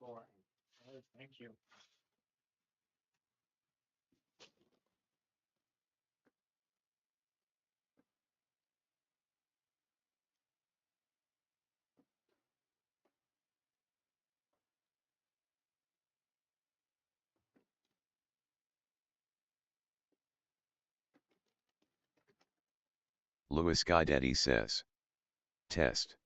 Boring. Thank you. Guidetti says. Test.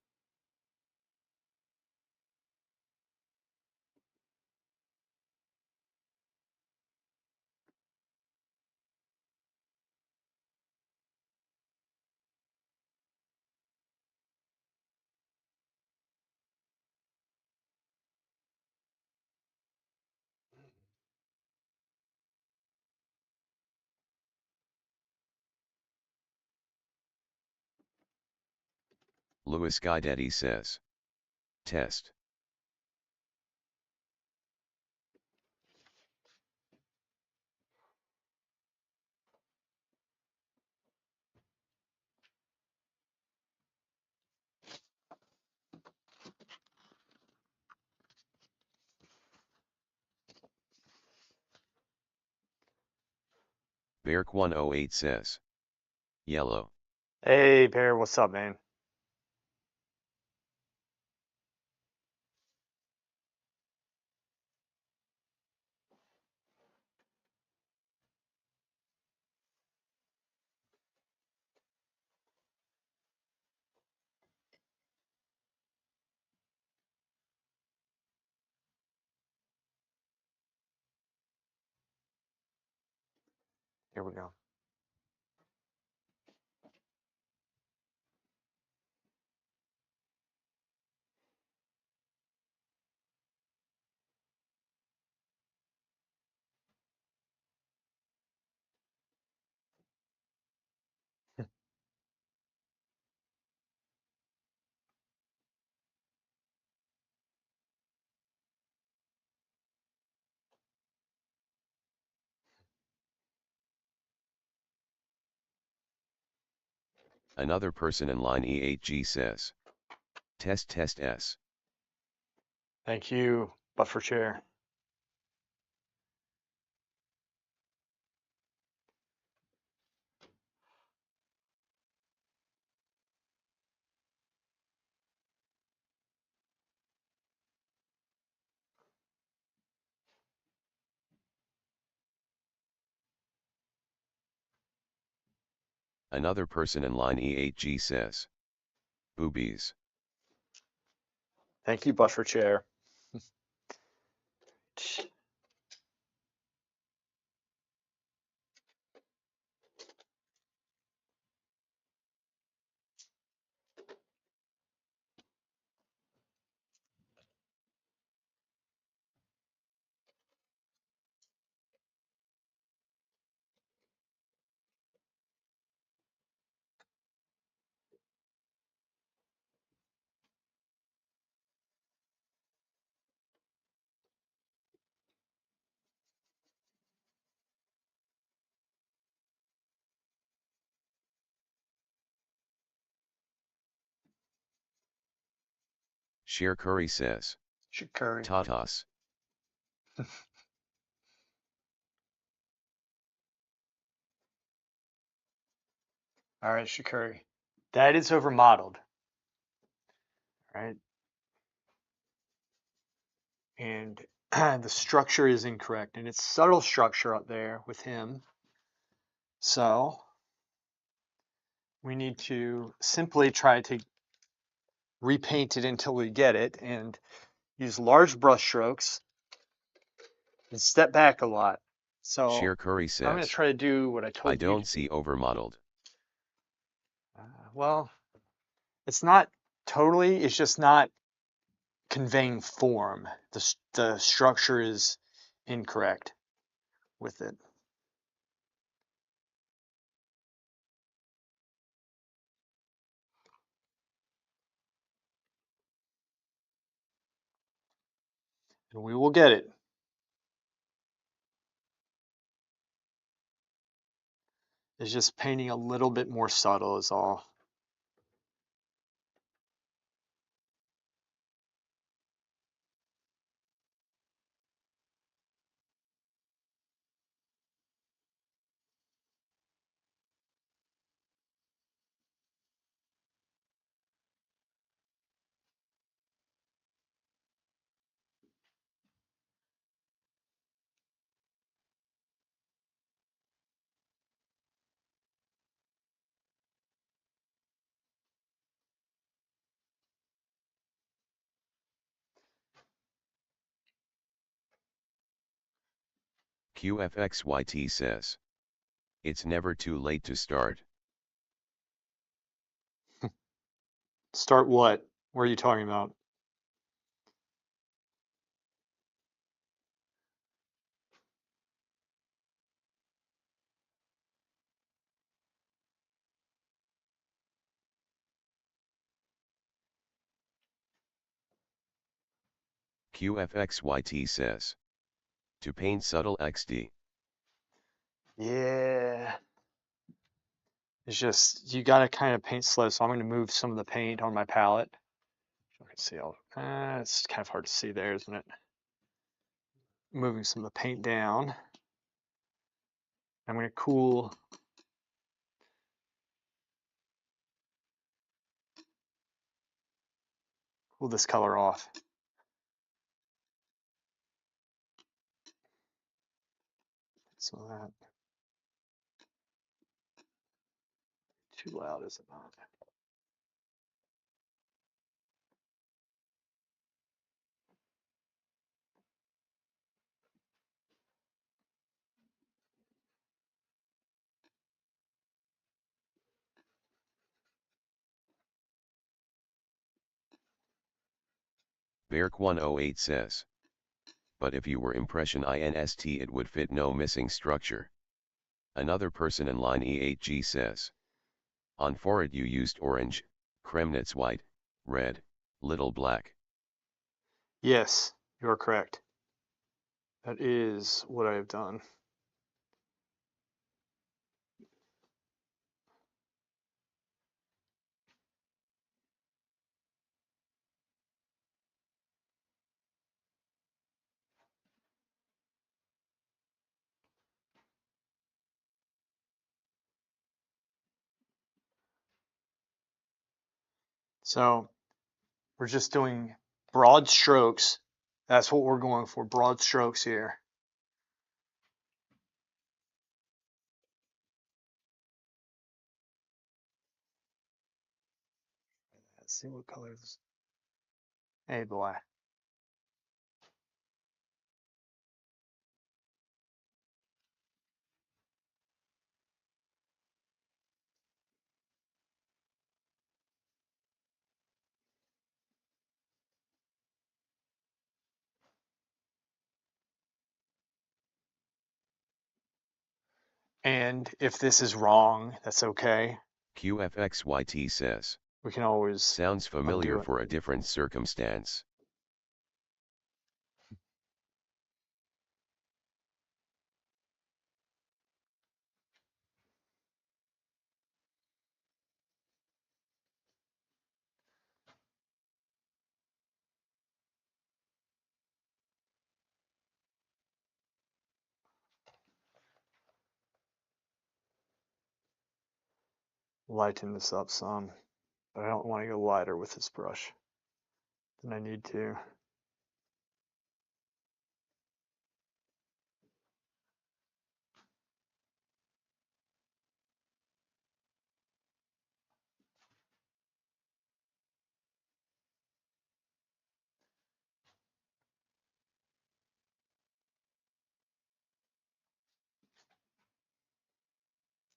Guidetti says. Test. Beark108 says. Yellow. Hey, Bear, what's up, man? Here we go. Another person in line E8G says. Test S. Thank you, Buffer Chair. Another person in line E8G says. Boobies. Thank you, Buffer Chair. Sheer Curry says. Shikari. Tatas. All right, Shikari. That is overmodeled, right? And the structure is incorrect, and it's subtle structure up there with him. So we need to simply try to repaint it until we get it and use large brush strokes and step back a lot. So Sheer Curry I'm going to says. try to do what I I told you don't to see do. overmodeled. Well, it's not totally, it's just not conveying form. The structure is incorrect with it. And we will get it. It's just painting a little bit more subtle is all. QFXYT says, it's never too late to start. Start what? What are you talking about? QFXYT says, to paint subtle XD. Yeah. It's just, you got to kind of paint slow. So I'm going to move some of the paint on my palette. You can see, it's kind of hard to see there, isn't it? Moving some of the paint down. I'm going to cool this color off. So that, too loud, is it not? Beark108 says, but if you were impression INST it would fit no missing structure. Another person in line E8G says, on forehead you used orange, Kremnitz white, red, little black. Yes, you are correct. That is what I have done. So we're just doing broad strokes. That's what we're going for, broad strokes here. Let's see what colors. Hey, boy. And if this is wrong, that's okay. QFXYT says, We can always sounds familiar undo it. for a different circumstance. Lighten this up some, but I don't want to go lighter with this brush than I need to.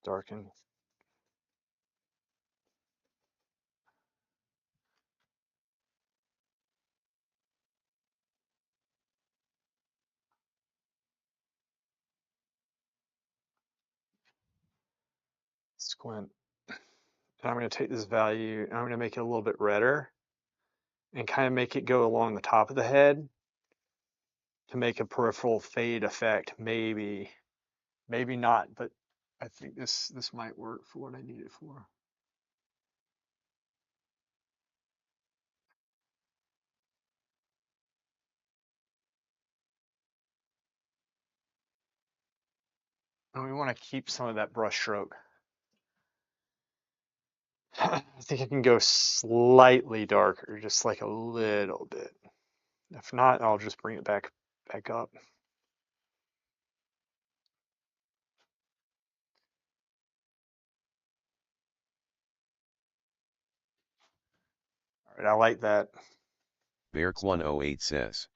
Darken. Squint. And I'm going to take this value and I'm going to make it a little bit redder and kind of make it go along the top of the head to make a peripheral fade effect. Maybe, maybe not, but I think this might work for what I need it for. And we want to keep some of that brush stroke. I think I can go slightly darker, just like a little bit. If not, I'll just bring it back up. All right, I like that. Beark108 says,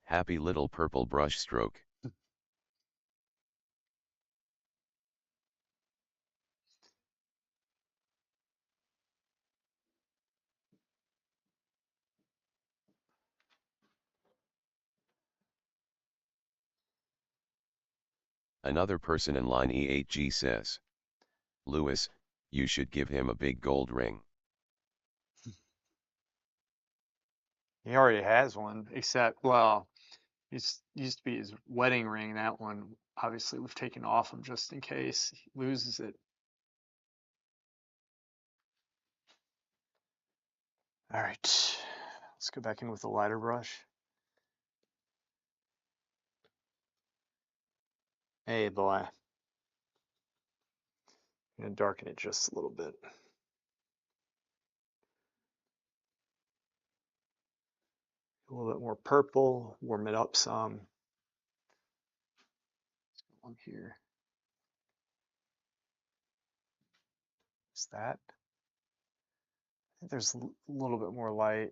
happy little purple brush stroke. Another person in line E8G says, Lewis, you should give him a big gold ring. He already has one, except, well, it used to be his wedding ring. That one, obviously, we've taken off him just in case he loses it. All right, let's go back in with the lighter brush. Hey, boy. I'm gonna darken it just a little bit. A little bit more purple, warm it up some. On here. Is that? I think there's a little bit more light.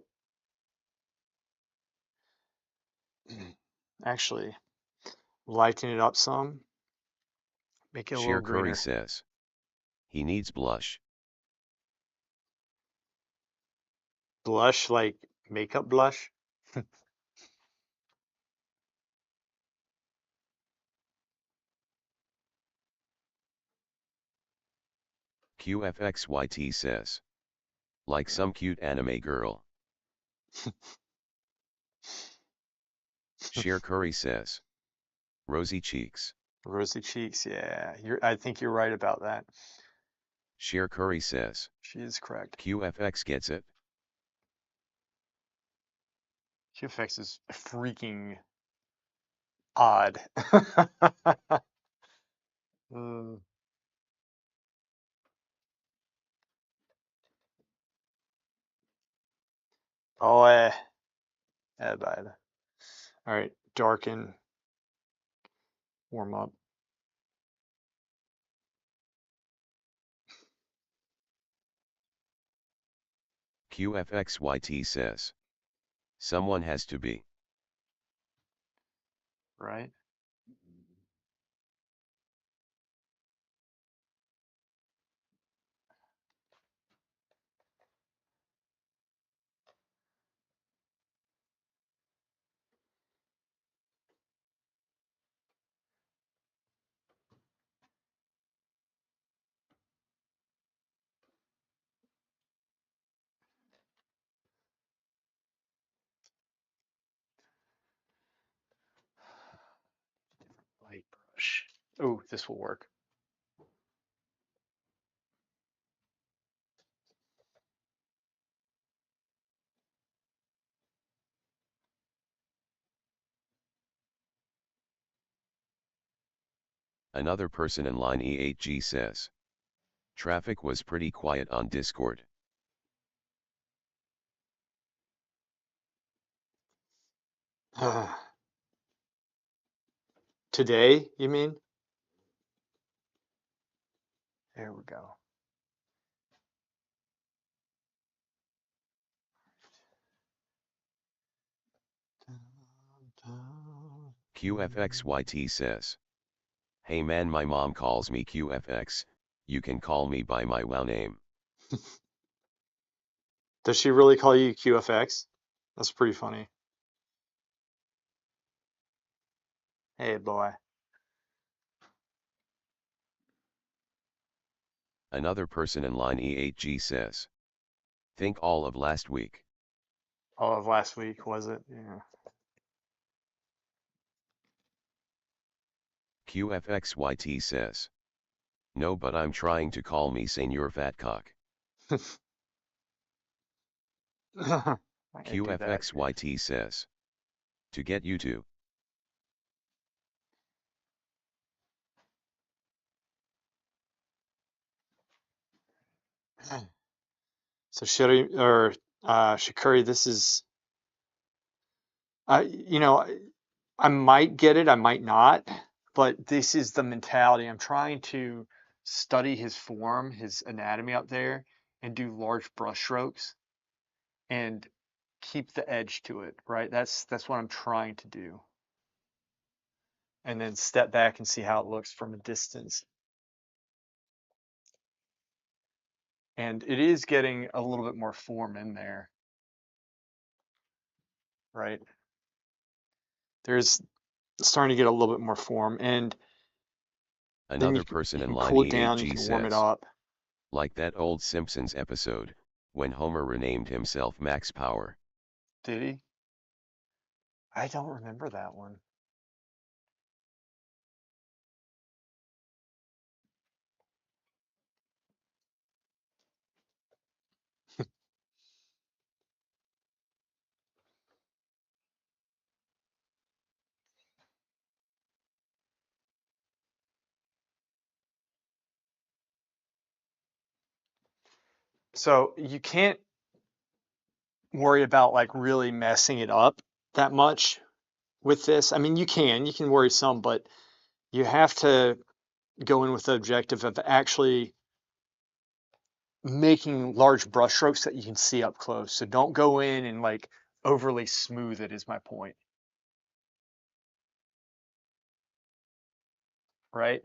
Actually, lighten it up some. Make it a little Sheer Curry greener. says, he needs blush. Blush, like makeup blush. QFXYT says, like some cute anime girl. Sheer Curry says, rosy cheeks. Rosy cheeks, yeah. I think you're right about that. Sheer Curry says, She is correct. QFX gets it. QFX is freaking odd. Mm. Oh, bad. All right, darken, warm up. QFXYT says, someone has to be. Right? Light brush. Oh, this will work. Another person in line E8G says, traffic was pretty quiet on Discord. Today, you mean? There we go. QFXYT says, hey man, my mom calls me QFX, you can call me by my WoW name. Does she really call you QFX? That's pretty funny. Hey, boy. Another person in line E8G says, think all of last week. All of last week, was it? Yeah. QFXYT says, no, but I'm trying to call me Senor Fatcock. I do that. QFXYT says, to get you to. So Shikari, this is, you know, I might get it, I might not, but this is the mentality. I'm trying to study his form, his anatomy up there, and do large brush strokes and keep the edge to it, right? That's what I'm trying to do. And then step back and see how it looks from a distance. And it is getting a little bit more form in there, right? There's starting to get a little bit more form. And Then Another person you in can line cool it down, you E8G can warm it says, up. like that old Simpsons episode, when Homer renamed himself Max Power. Did he? I don't remember that one. So you can't worry about like really messing it up that much with this. I mean, you can worry some, but you have to go in with the objective of actually making large brush strokes that you can see up close. So don't go in and like overly smooth it is my point, right?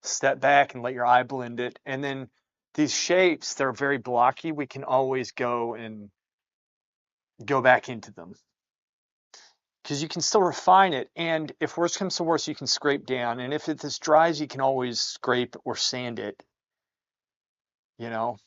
Step back and let your eye blend it. And then these shapes, they're very blocky. We can always go and go back into them because you can still refine it. And if worse comes to worse, you can scrape down. And if this dries, you can always scrape or sand it, you know?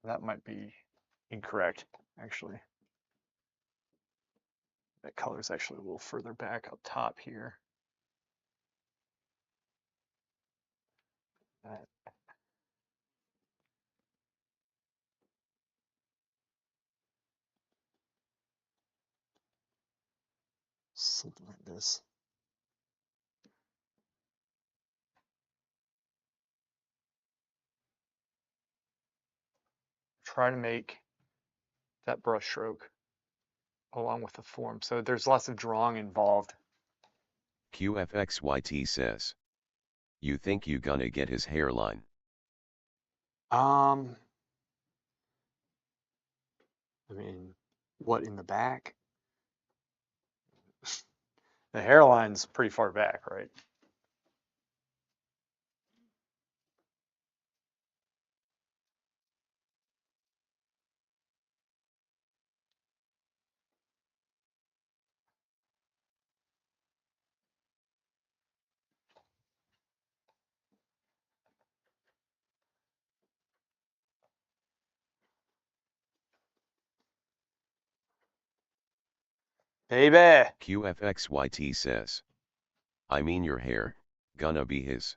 That might be incorrect, actually. That color is actually a little further back up top here. That, something like this. Try to make that brush stroke along with the form. So there's lots of drawing involved. QFXYT says, you think you gonna get his hairline? Um, I mean, what in the back? The hairline's pretty far back, right? Baby, QFXYT says, I mean your hair, gonna be his.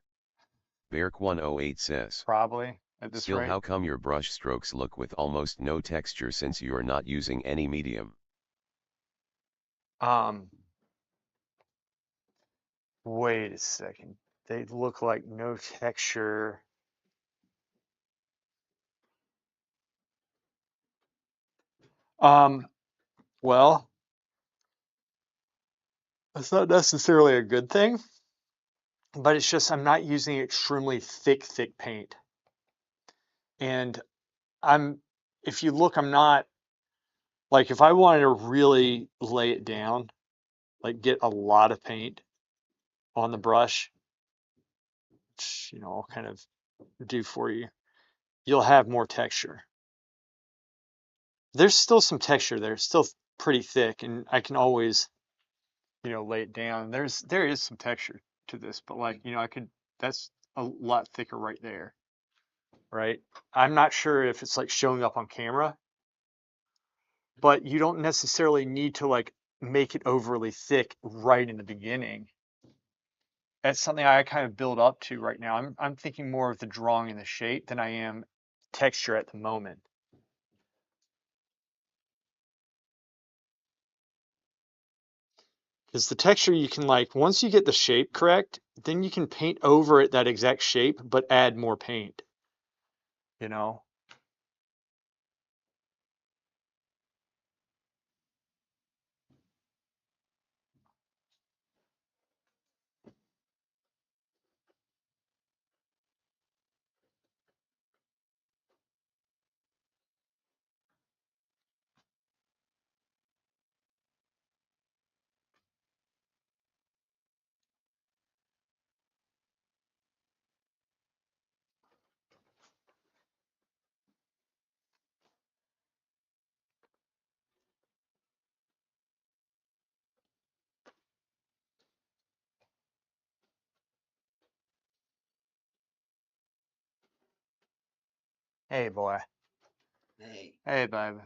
Beark108 says, probably at this still rate. how come your brush strokes look with almost no texture since you're not using any medium? Um, wait a second. They look like no texture. Um, well, that's not necessarily a good thing, but it's just I'm not using extremely thick paint. And I'm, if you look, I'm not, like if I wanted to really lay it down, like get a lot of paint on the brush, which, I'll kind of do for you, you'll have more texture. There's still some texture there, it's still pretty thick, and I can always, lay it down. There is some texture to this, but like, I could, that's a lot thicker right there, right? I'm not sure if it's like showing up on camera, but you don't necessarily need to like make it overly thick right in the beginning. That's something I kind of build up to right now. I'm thinking more of the drawing and the shape than I am texture at the moment. Because the texture you can like once you get the shape correct, then you can paint over it that exact shape, but add more paint, you know? Hey, boy. Hey, Hey, baby.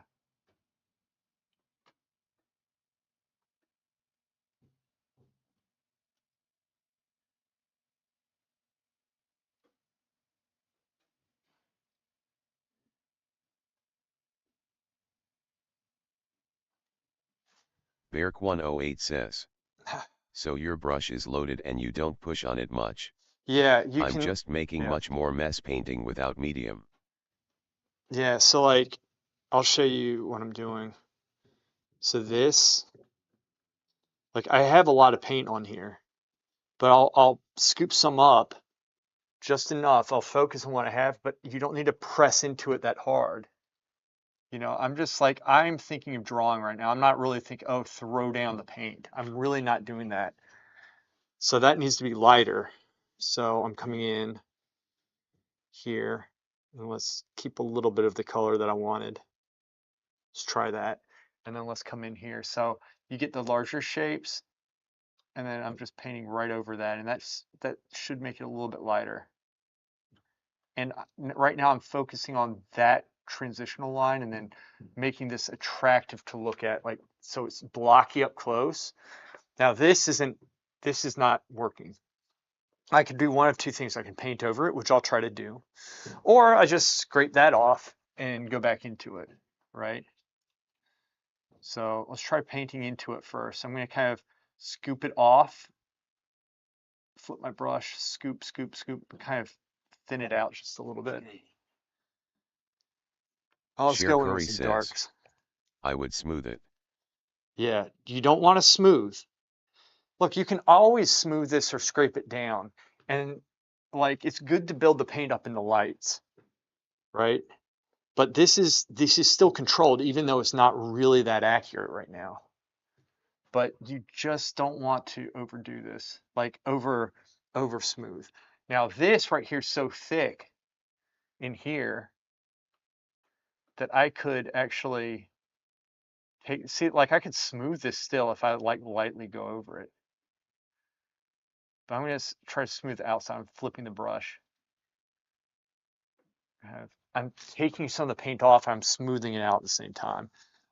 Beark108 says, so your brush is loaded and you don't push on it much. Yeah, you I'm can. just making Yeah. much more mess painting without medium. Yeah, so like, I'll show you what I'm doing. So this, like, I have a lot of paint on here, but I'll scoop some up just enough. I'll focus on what I have, but you don't need to press into it that hard. You know, I'm just like, I'm thinking of drawing right now. I'm not really thinking, oh, throw down the paint. I'm really not doing that. So that needs to be lighter. So I'm coming in here, and let's keep a little bit of the color that I wanted. Let's try that. And then let's come in here. So you get the larger shapes, and then I'm just painting right over that, and that should make it a little bit lighter. And right now I'm focusing on that transitional line and then making this attractive to look at, like, so it's blocky up close. Now this is not working. I could do one of two things. I can paint over it, which I'll try to do, or I just scrape that off and go back into it, right? So let's try painting into it first. I'm going to kind of scoop it off, flip my brush, scoop, scoop, scoop, kind of thin it out just a little bit. okay. Oh, let's Sheer go in with Curry some says, darks. I would smooth it. Yeah, you don't want to smooth. Look, you can always smooth this or scrape it down. And like, it's good to build the paint up in the lights, right? But this is still controlled, even though it's not really that accurate right now. But you just don't want to overdo this, like over smooth. Now this right here is so thick in here that I could actually see, like, I could smooth this still if I like lightly go over it. But I'm going to try to smooth the outside. I'm flipping the brush. I'm taking some of the paint off. I'm smoothing it out at the same time.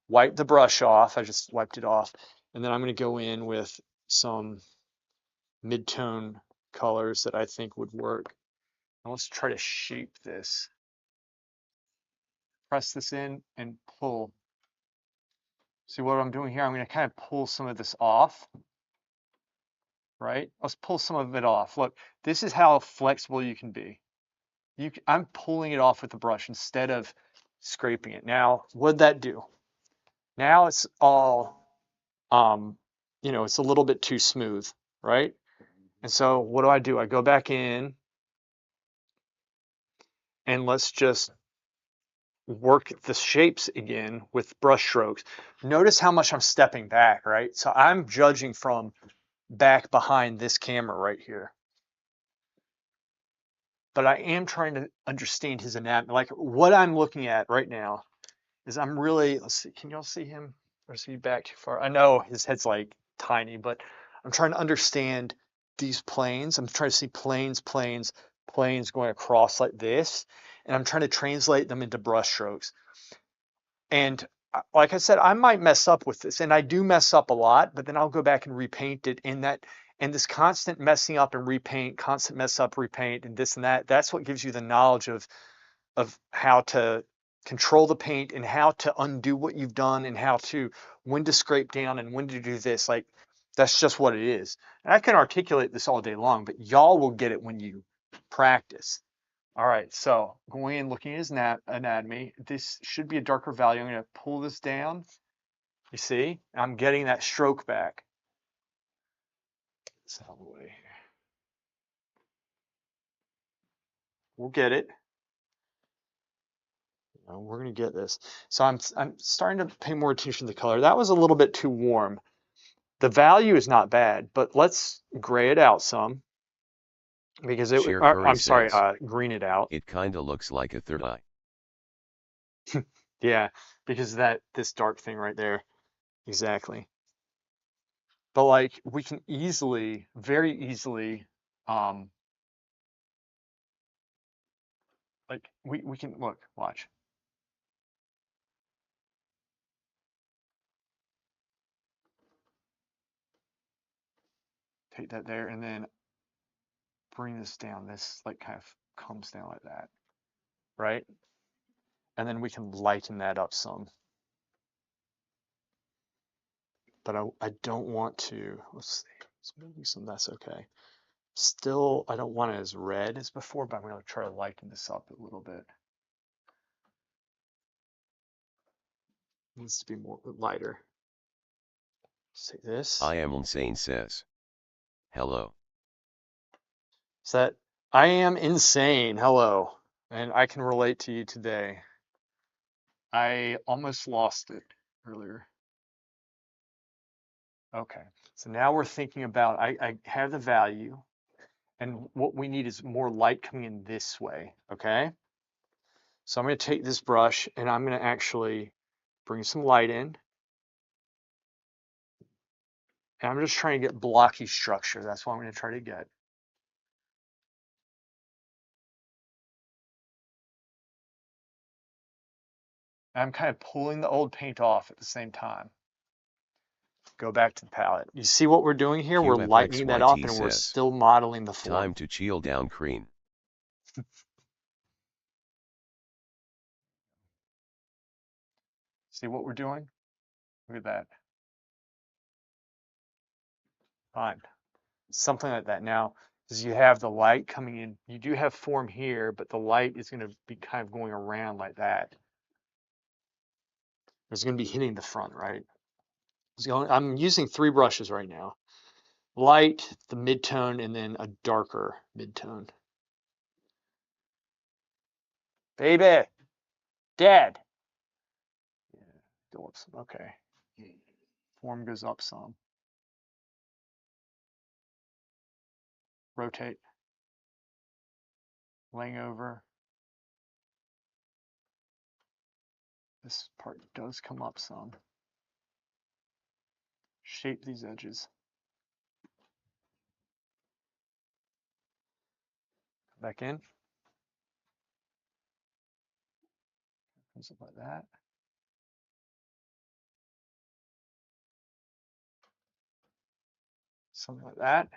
Wipe the brush off. I just wiped it off. And then I'm going to go in with some mid-tone colors that I think would work. And let's try to shape this. Press this in and pull. See what I'm doing here? I'm going to kind of pull some of this off, right? Let's pull some of it off. Look, this is how flexible you can be. I'm pulling it off with the brush instead of scraping it. Now, what'd that do? Now it's all, it's a little bit too smooth, right? And so what do? I go back in and let's just work the shapes again with brush strokes. Notice how much I'm stepping back, right? So I'm judging from back behind this camera right here. But I am trying to understand his anatomy. Like, what I'm looking at right now is I'm really, let's see, can y'all see him? Or is he back too far? I know his head's like tiny, but I'm trying to understand these planes. I'm trying to see planes, planes, planes going across like this. And I'm trying to translate them into brush strokes. And like I said, I might mess up with this, and I do mess up a lot, but then I'll go back and repaint it. And this constant messing up and repaint, constant mess up, repaint, and this and that, that's what gives you the knowledge of how to control the paint and how to undo what you've done and when to scrape down and when to do this. Like, that's just what it is. And I can articulate this all day long, but y'all will get it when you practice. All right, so going in, looking at his anatomy, this should be a darker value. I'm going to pull this down. You see, I'm getting that stroke back. It's out of the way here. We'll get it. We're going to get this. So I'm starting to pay more attention to the color. That was a little bit too warm. The value is not bad, but let's gray it out some because Sheer Curry I'm sorry, says, green it out. it kinda looks like a third eye. Yeah, because this dark thing right there. Exactly. But like, we can easily, very easily, Like we can look, watch. Take that there and then bring this down. This like kind of comes down like that, right? And then we can lighten that up some. But I don't want to, let's see, let's maybe some, that's okay. Still, I don't want it as red as before, but I'm going to try to lighten this up a little bit. It needs to be more lighter. Say this. I am insane says. Hello. Is that I am insane? Hello. And I can relate to you today. I almost lost it earlier. Okay. So now we're thinking about, I have the value, and what we need is more light coming in this way. Okay. So I'm going to take this brush and I'm going to actually bring some light in. And I'm just trying to get blocky structure. That's what I'm going to try to get. And I'm kind of pulling the old paint off at the same time. Go back to the palette. You see what we're doing here? We're lightening that up and we're still modeling the form. Time to chill down, Crean. See what we're doing? Look at that. Fine. Something like that. Now, as you have the light coming in, you do have form here, but the light is going to be kind of going around like that. It's going to be hitting the front, right? So I'm using 3 brushes right now. Light, the midtone, and then a darker midtone. Baby, Dad. Yeah, go up some. Okay. Form goes up some. Rotate. Laying over. This part does come up some. Shape these edges. Back in. Comes up like that. Something like that.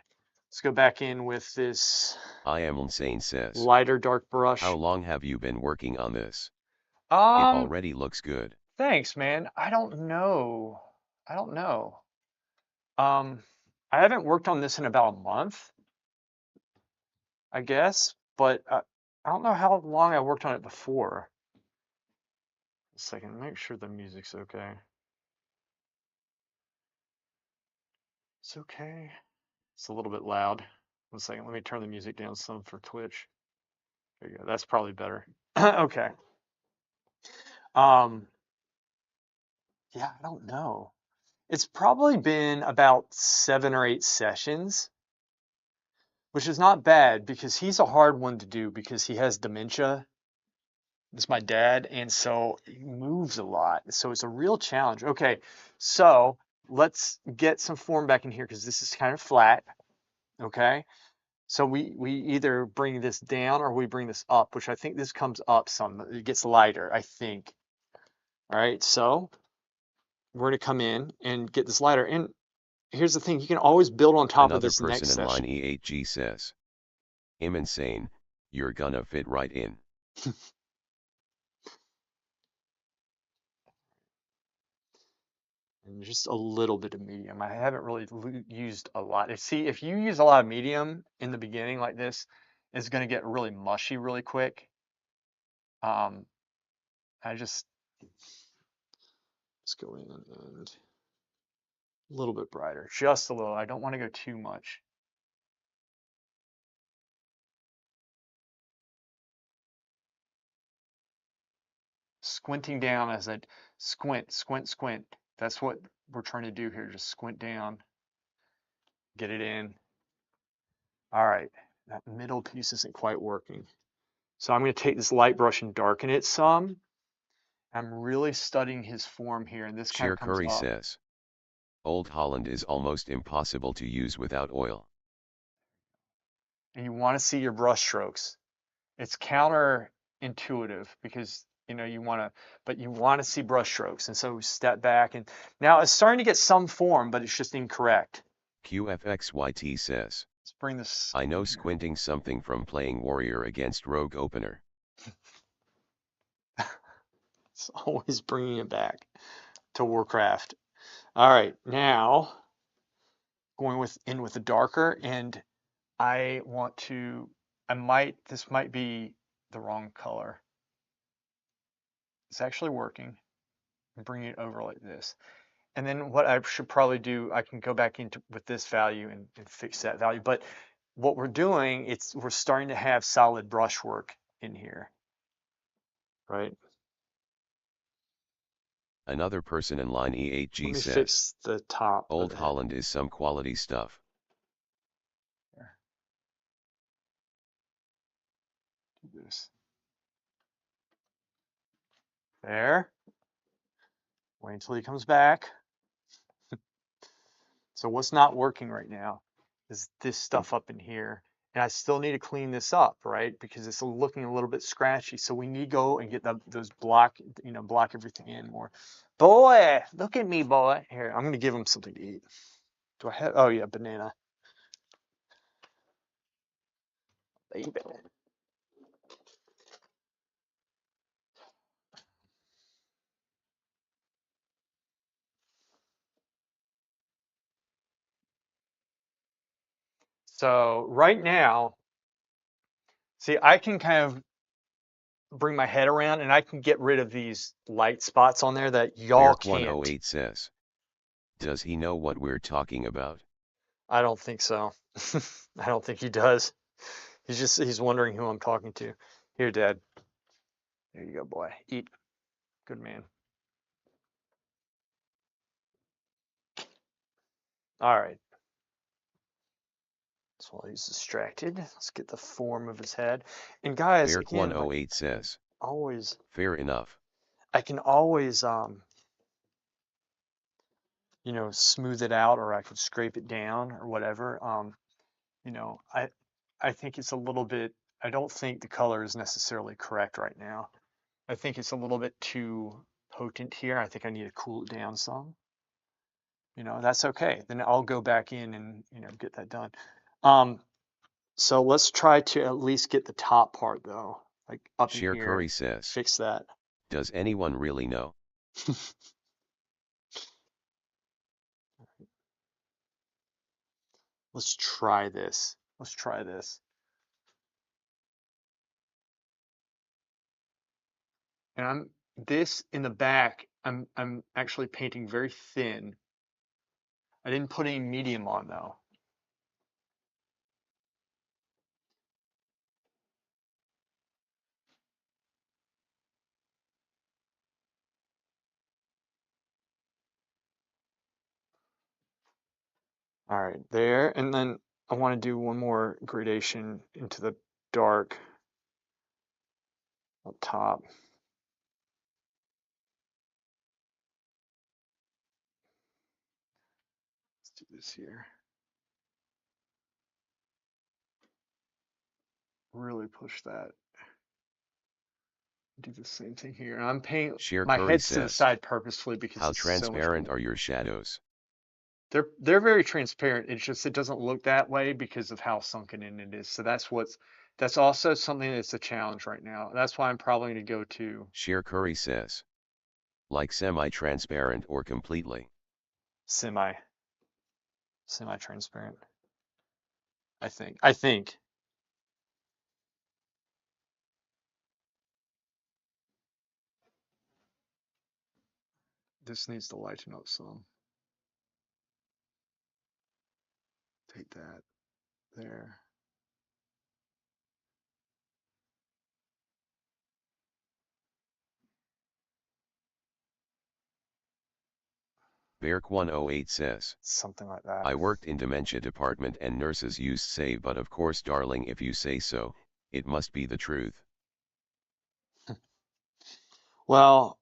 Let's go back in with this. I am insane says. Lighter dark brush. How long have you been working on this? It already looks good. Thanks, man. I don't know. I haven't worked on this in about a month, I guess, but I don't know how long I worked on it before. A second, make sure the music's okay. It's okay. It's a little bit loud. 1 second, let me turn the music down some for Twitch. There you go. That's probably better. Okay. Yeah, I don't know. It's probably been about 7 or 8 sessions, which is not bad because he's a hard one to do because he has dementia. It's my dad, and so he moves a lot. So it's a real challenge. Okay, so let's get some form back in here because this is kind of flat. Okay, so we either bring this down or we bring this up, which I think this comes up some. It gets lighter, I think. All right, so we're going to come in and get this lighter. And here's the thing, you can always build on top of this next session. Another person in line E8G says, I'm insane, you're gonna fit right in. And just a little bit of medium. I haven't really used a lot. See, if you use a lot of medium in the beginning like this, it's going to get really mushy really quick. Let's go in and a little bit brighter, just a little. I don't want to go too much. Squinting down as I squint, squint, squint. That's what we're trying to do here. Just squint down, get it in. All right, that middle piece isn't quite working. So I'm going to take this light brush and darken it some. I'm really studying his form here, and this kind of comes Curry up. Says, Old Holland is almost impossible to use without oil. And you want to see your brush strokes. It's counterintuitive intuitive because you want to, but you want to see brush strokes, and so we step back, and now it's starting to get some form, but it's just incorrect. QFXYT says, Let's bring this I know in here. squinting something from playing Warrior against Rogue Opener. It's always bringing it back to Warcraft. All right, now going with the darker, and I want to, this might be the wrong color. It's actually working. I'm bringing it over like this. And then what I should probably do, I can go back into with this value and fix that value. But what we're doing, we're starting to have solid brushwork in here, right? Another person in line Let E8G me says, fix the top of Old it. Holland is some quality stuff. Here, do this. There. Wait until he comes back. So what's not working right now is this stuff up in here. And I still need to clean this up, right? Because it's looking a little bit scratchy. So we need to go and get those block everything in more. Boy, look at me, boy. Here, I'm going to give him something to eat. Do I have, oh yeah, banana. Baby. So right now, see, I can kind of bring my head around and I can get rid of these light spots on there that y'all can't. Beark108 says, does he know what we're talking about? I don't think so. I don't think he does. He's wondering who I'm talking to. Here, Dad. There you go, boy. Eat. Good man. All right. So while he's distracted, let's get the form of his head. And guys, again, like Beark108 says, always, fair enough. I can always smooth it out, or I could scrape it down or whatever. You know, I think it's a little bit, I don't think the color is necessarily correct right now. I think it's a little bit too potent here. I think I need to cool it down some. That's okay. Then I'll go back in and, get that done. So let's try to at least get the top part though, like up in Sheer here, Curry says, fix that. does anyone really know? Let's try this. Let's try this. And this in the back, I'm actually painting very thin. I didn't put any medium on though. All right, there. And then I want to do one more gradation into the dark up top. Let's do this here. Really push that. Do the same thing here. And I'm painting Sheer my Curry head's to the says, side purposefully because how it's so much transparent cooler. are your shadows? They're very transparent. It's just it doesn't look that way because of how sunken in it is. So that's also something that's a challenge right now. That's why I'm probably going to go to Sheer Curry says, like semi-transparent or completely. semi transparent. I think this needs to lighten up some. Take that there. Beark108 says, Something like that. I worked in dementia department and nurses used say, but of course darling, if you say so, it must be the truth. Well,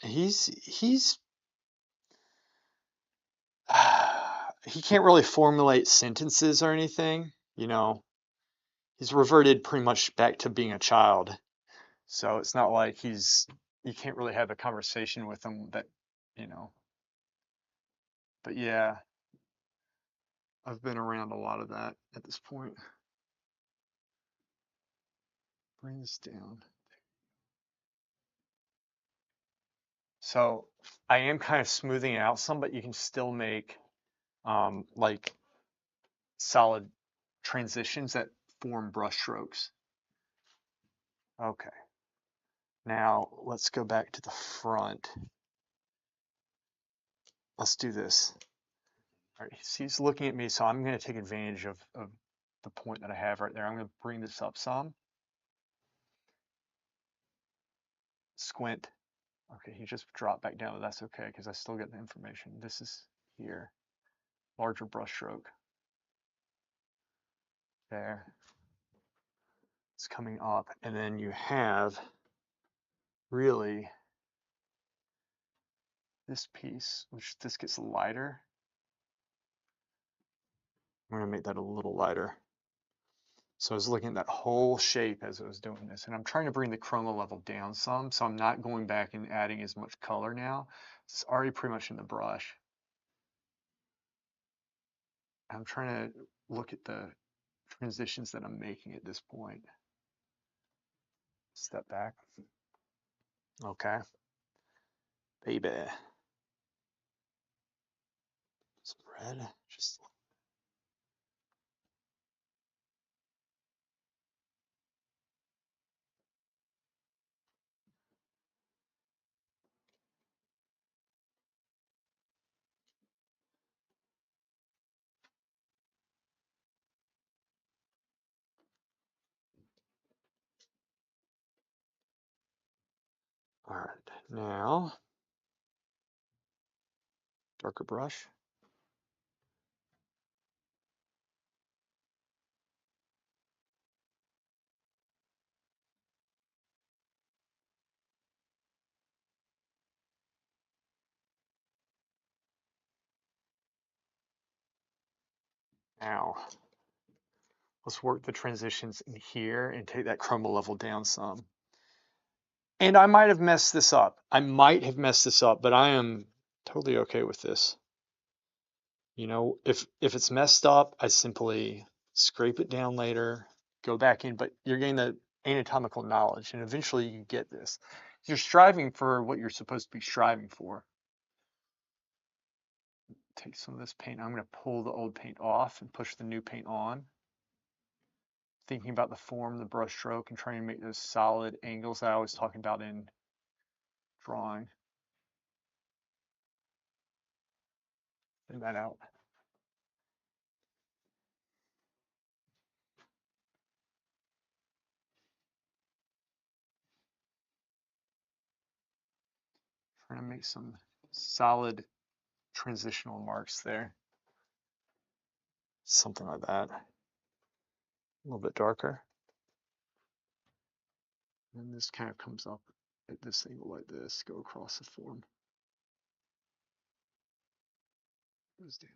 he's he can't really formulate sentences or anything. He's reverted pretty much back to being a child. So it's not like you can't really have a conversation with him that, you know, but yeah, I've been around a lot of that at this point. Bring this down. So I am kind of smoothing it out some, but you can still make like solid transitions that form brush strokes. Okay, now let's go back to the front. Let's do this. All right, he's looking at me, so I'm going to take advantage of the point that I have right there. I'm going to bring this up some. Squint. Okay, he just dropped back down, but that's okay because I still get the information. This is here. Larger brush stroke. There. It's coming up. And then you have really this piece, which this gets lighter. I'm going to make that a little lighter. So I was looking at that whole shape as I was doing this, and I'm trying to bring the chroma level down some, so I'm not going back and adding as much color now. It's already pretty much in the brush. I'm trying to look at the transitions that I'm making at this point. Step back. Okay. Baby. Some red. Just all right. Now, darker brush. Now, let's work the transitions in here and take that chroma level down some. And I might have messed this up. But I am totally okay with this. You know, if it's messed up, I simply scrape it down later, go back in, but you're getting the anatomical knowledge, and eventually you get this. You're striving for what you're supposed to be striving for. Take some of this paint. I'm going to pull the old paint off and push the new paint on. Thinking about the form, the brush stroke, and trying to make those solid angles that I was talking about in drawing. Thin that out. Trying to make some solid transitional marks there. Something like that. A little bit darker. And this kind of comes up at this angle like this, go across the form. Goes down.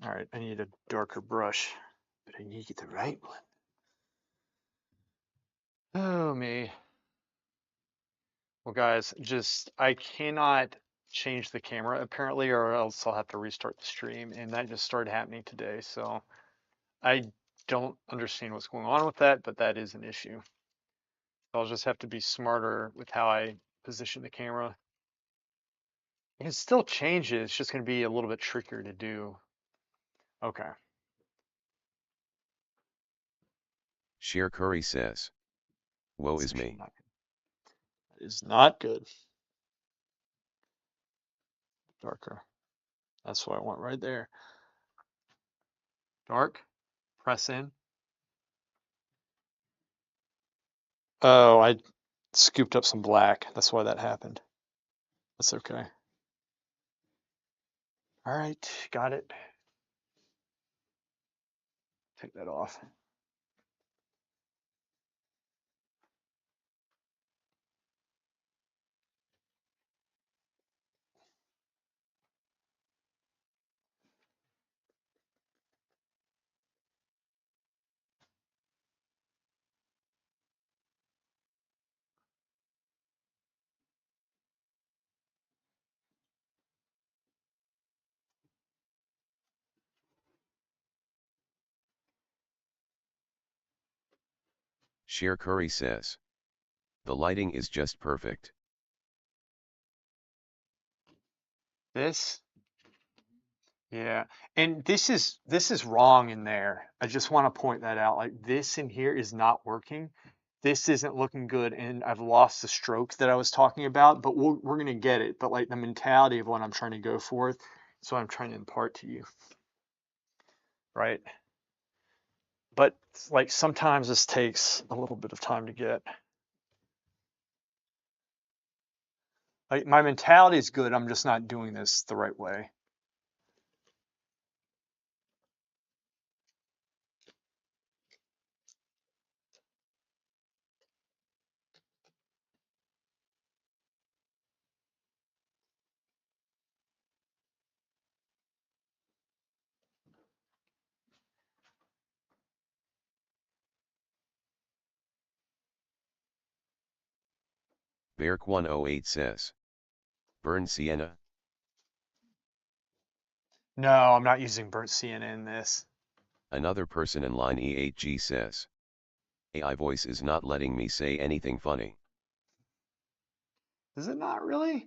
All right, I need a darker brush, but I need to get the right one. Oh, me. Well, guys, I cannot change the camera apparently, or else I'll have to restart the stream, and that just started happening today. So I don't understand what's going on with that, but that is an issue. I'll just have to be smarter with how I position the camera. You can still change it. It's just going to be a little bit trickier to do. Okay. Sheer Curry says, woe is me. That is not good. Darker. That's what I want right there. Dark. Press in. Oh, I scooped up some black. That's why that happened. That's okay. All right, got it. Take that off. Sheer Curry says. The lighting is just perfect. This, yeah. And this is wrong in there. I just want to point that out. Like this in here is not working. This isn't looking good, and I've lost the stroke that I was talking about, but we're gonna get it. But like the mentality of what I'm trying to go for, is what I'm trying to impart to you, right? But like sometimes this takes a little bit of time to get. Like my mentality is good. I'm just not doing this the right way. Beark108 says. Burn sienna. No, I'm not using burnt sienna in this. Another person in line E8G says. AI voice is not letting me say anything funny. Is it not really?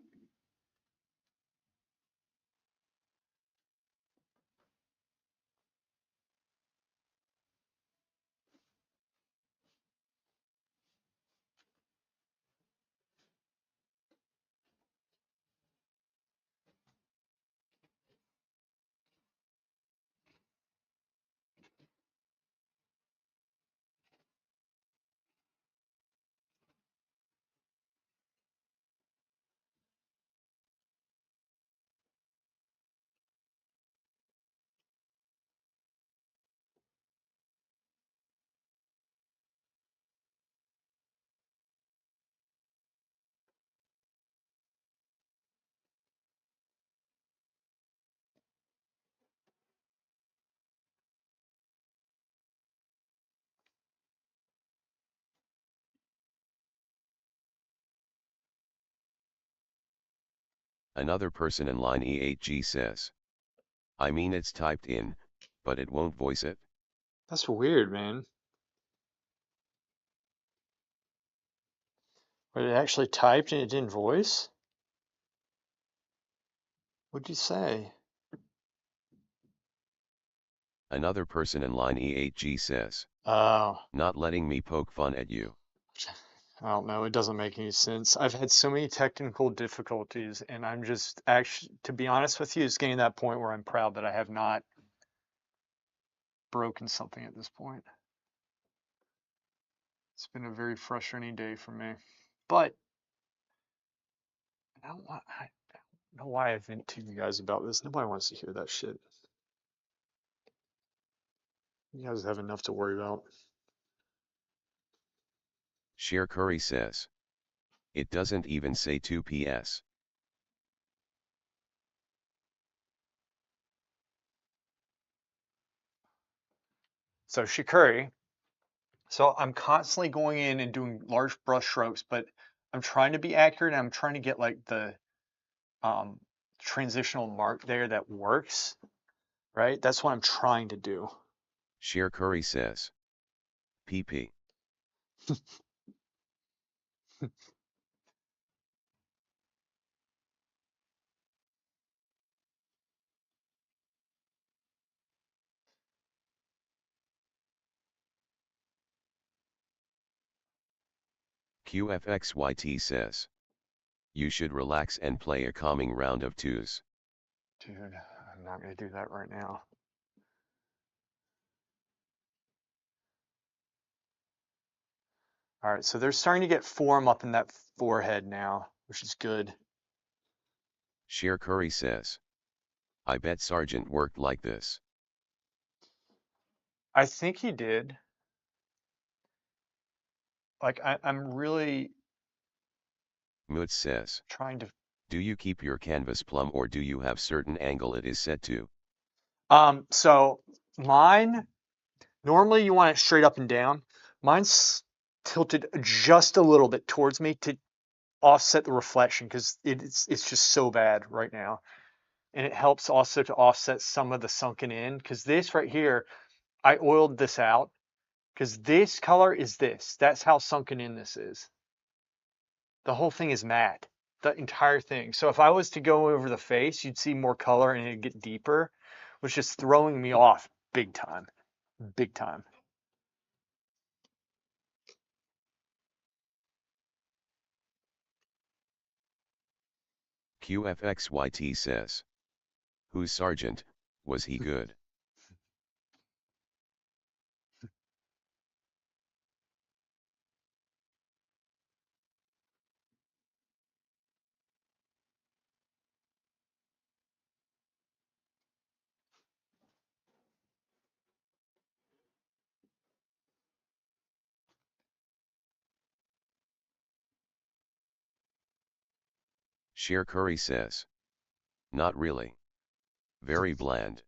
Another person in line E8G says. I mean it's typed in, but it won't voice it. That's weird, man. But it actually typed and it didn't voice? What'd you say? Another person in line E8G says. Oh, Not letting me poke fun at you. I don't know. It doesn't make any sense. I've had so many technical difficulties, and I'm just actually, to be honest with you, it's getting to that point where I'm proud that I have not broken something at this point. It's been a very frustrating day for me. But I don't know why I vent to you guys about this. Nobody wants to hear that shit. You guys have enough to worry about. Sheer Curry says. It doesn't even say 2 PS. So Shikuri, so I'm constantly going in and doing large brush strokes, but I'm trying to be accurate and I'm trying to get like the um, transitional mark there that works, right? That's what I'm trying to do. Sheer Curry says. PP. QFXYT says. You should relax and play a calming round of twos. Dude, I'm not going to do that right now. All right, so they're starting to get form up in that forehead now, which is good. Sheer Curry says. I bet Sargent worked like this. I think he did. Like, I'm really Moots says. trying to. Do you keep your canvas plumb or do you have certain angle it is set to? So mine, normally you want it straight up and down. Mine's tilted just a little bit towards me to offset the reflection because it's just so bad right now. And it helps also to offset some of the sunken in because this right here, I oiled this out Because this color is this. That's how sunken in this is. The whole thing is matte. The entire thing. So if I was to go over the face, you'd see more color and it'd get deeper, which is throwing me off big time. Big time. QFXYT says. Who's Sergeant, was he good? Sheer Curry says. Not really. Very bland.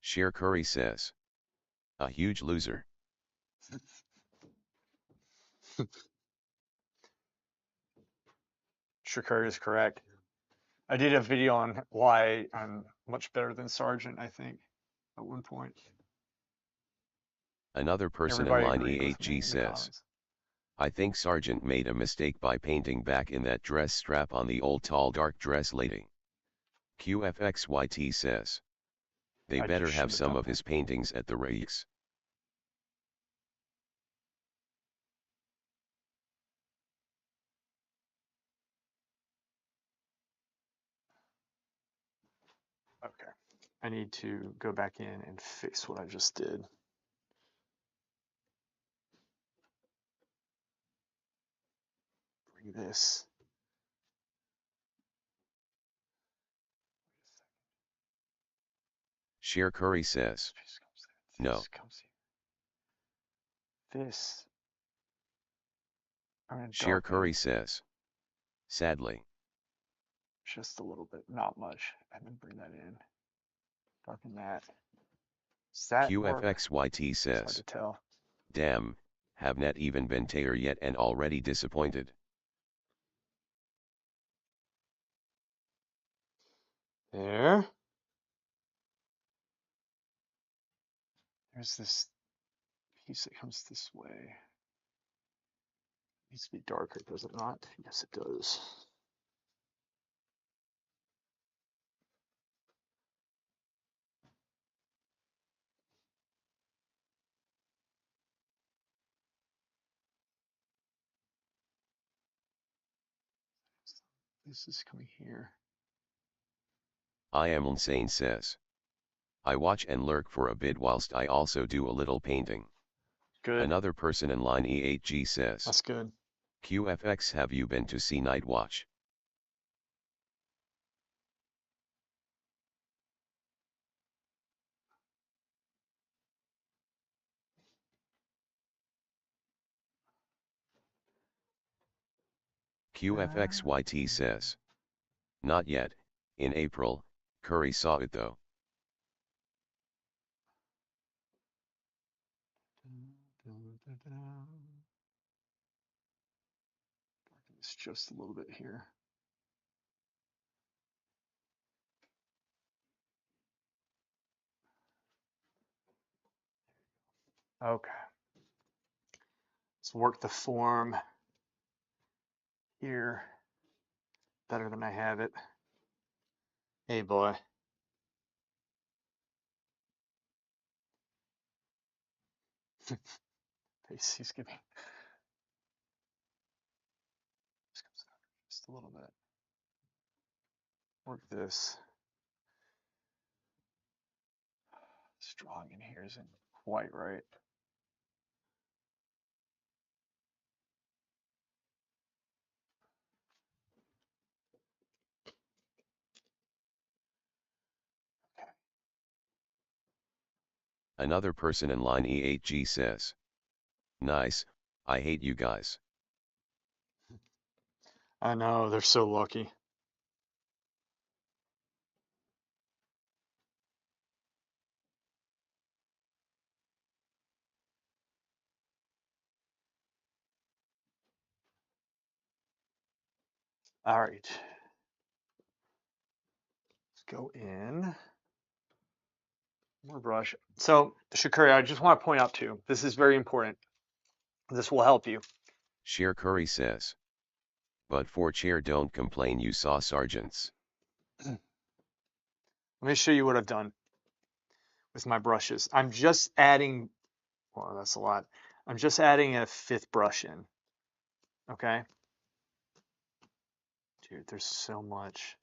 Sheer Curry says. A huge loser. Shakur is correct. I did a video on why I'm much better than Sargent, I think, at one point. Another person in Everybody line agreed with me E8G in the says. comments. I think Sargent made a mistake by painting back in that dress strap on the old tall dark dress lady. QFXYT says. They I better just have should have some done of that. his paintings at the Rijks. Okay. I need to go back in and fix what I just did. Bring this. Sheer Curry says. No. This comes here. This. I'm going to Sheer darken Curry says. Sadly. just a little bit, not much, and then bring that in. Darken that. Does that work? QFXYT It's hard to says. tell. Damn, have not even been Taylor yet and already disappointed. There. There's this piece that comes this way. It needs to be darker, does it not? Yes, it does. This is coming here. I am insane says. I watch and lurk for a bit whilst I also do a little painting. Good. Another person in line E8G says. That's good. QFX, have you been to see Night Watch? QFXYT says. Not yet, in April, Curry saw it though. It's just a little bit here. Okay. Let's work the form here better than I have it. Hey, boy. He's giving. Just a little bit. Work this. Strong in here isn't quite right. Another person in line E8G says. Nice, I hate you guys. I know, they're so lucky. All right. Let's go in. More brush. So, Shakuri, I just want to point out too, this is very important. This will help you. Sher Curry says. But for chair don't complain you saw sergeants. Let me show you what I've done with my brushes. I'm just adding, well, that's a lot. I'm just adding a 5th brush in. Okay. Dude, there's so much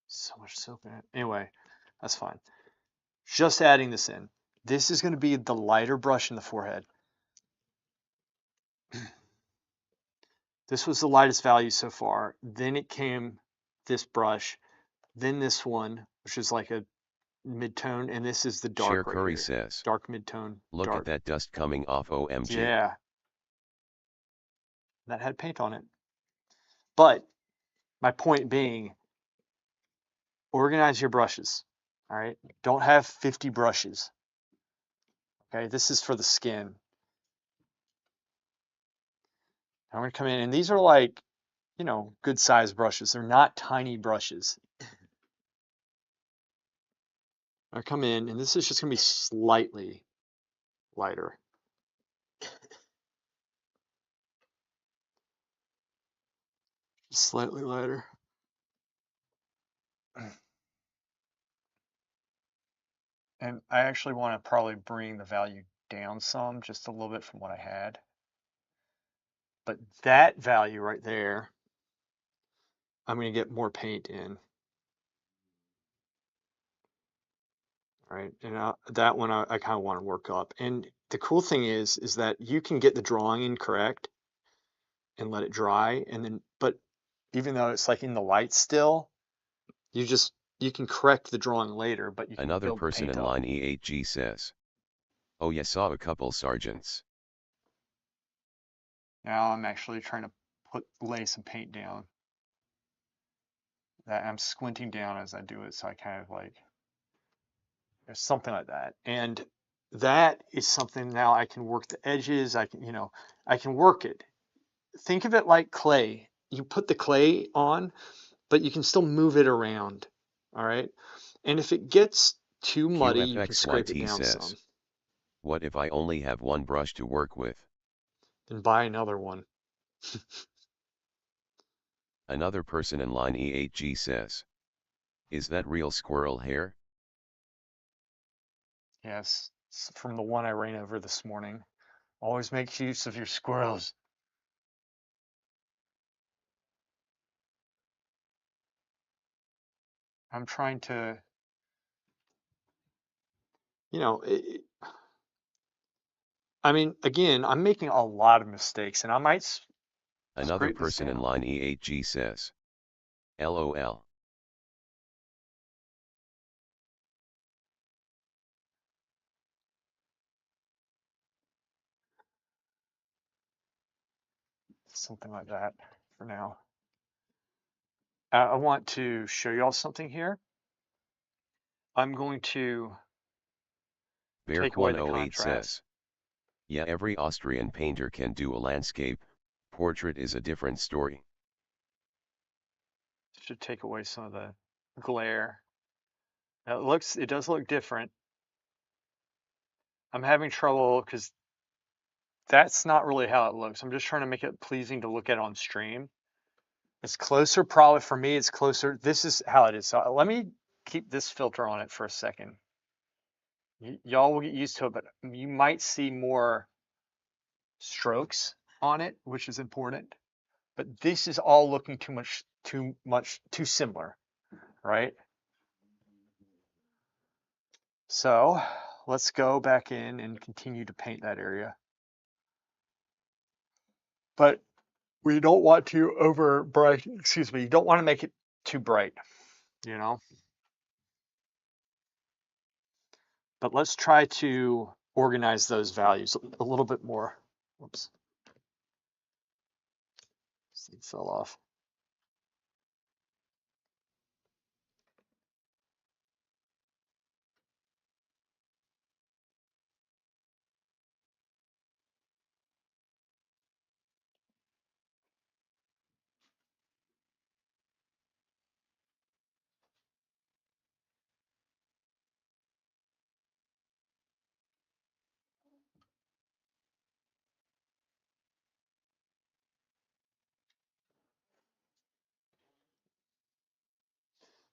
soap in it. Anyway, that's fine. Just adding this in. This is going to be the lighter brush in the forehead. This was the lightest value so far. Then it came this brush, then this one, which is like a mid-tone, and this is the Sher dark right Curry here. says. Dark mid-tone, Look dark. at that dust coming off OMG. Yeah, that had paint on it. But my point being, organize your brushes. All right, don't have 50 brushes. Okay, this is for the skin. I'm gonna come in, and these are like, you know, good size brushes. They're not tiny brushes. I come in, and this is just gonna be slightly lighter. Slightly lighter. And I actually want to probably bring the value down some, just a little bit from what I had. But that value right there, I'm going to get more paint in. All right, and that one I kind of want to work up. And the cool thing is that you can get the drawing incorrect and let it dry, and then, but even though it's like in the light still, you can correct the drawing later, but you can Another build the person paint in up. line E8G says. Oh yeah, saw a couple sergeants. Now I'm actually trying to lay some paint down. That I'm squinting down as I do it, so I kind of like, there's something like that. And that is something now I can work the edges. I can, I can work it. Think of it like clay. You put the clay on, but you can still move it around. All right. And if it gets too muddy, you can scrape it QFXYT down some. says. What if I only have one brush to work with? Then buy another one. Another person in line E8G says. Is that real squirrel hair? Yes, from the one I ran over this morning. Always make use of your squirrels. I'm trying to, you know, I mean, again, I'm making a lot of mistakes, and I might Another scrape this person in down. line E8G says. LOL. Something like that for now. I want to show you all something here. I'm going to take away the Beark108 contrast. says. Yeah, every Austrian painter can do a landscape. Portrait is a different story. Should take away some of the glare. Now it does look different. I'm having trouble because that's not really how it looks. I'm just trying to make it pleasing to look at on stream. It's closer, probably for me, it's closer. This is how it is. So let me keep this filter on it for a second. Y'all will get used to it, but you might see more strokes on it, which is important. But this is all looking too similar, right? So let's go back in and continue to paint that area. But we don't want to you don't want to make it too bright, you know? But let's try to organize those values a little bit more. Whoops. This thing fell off.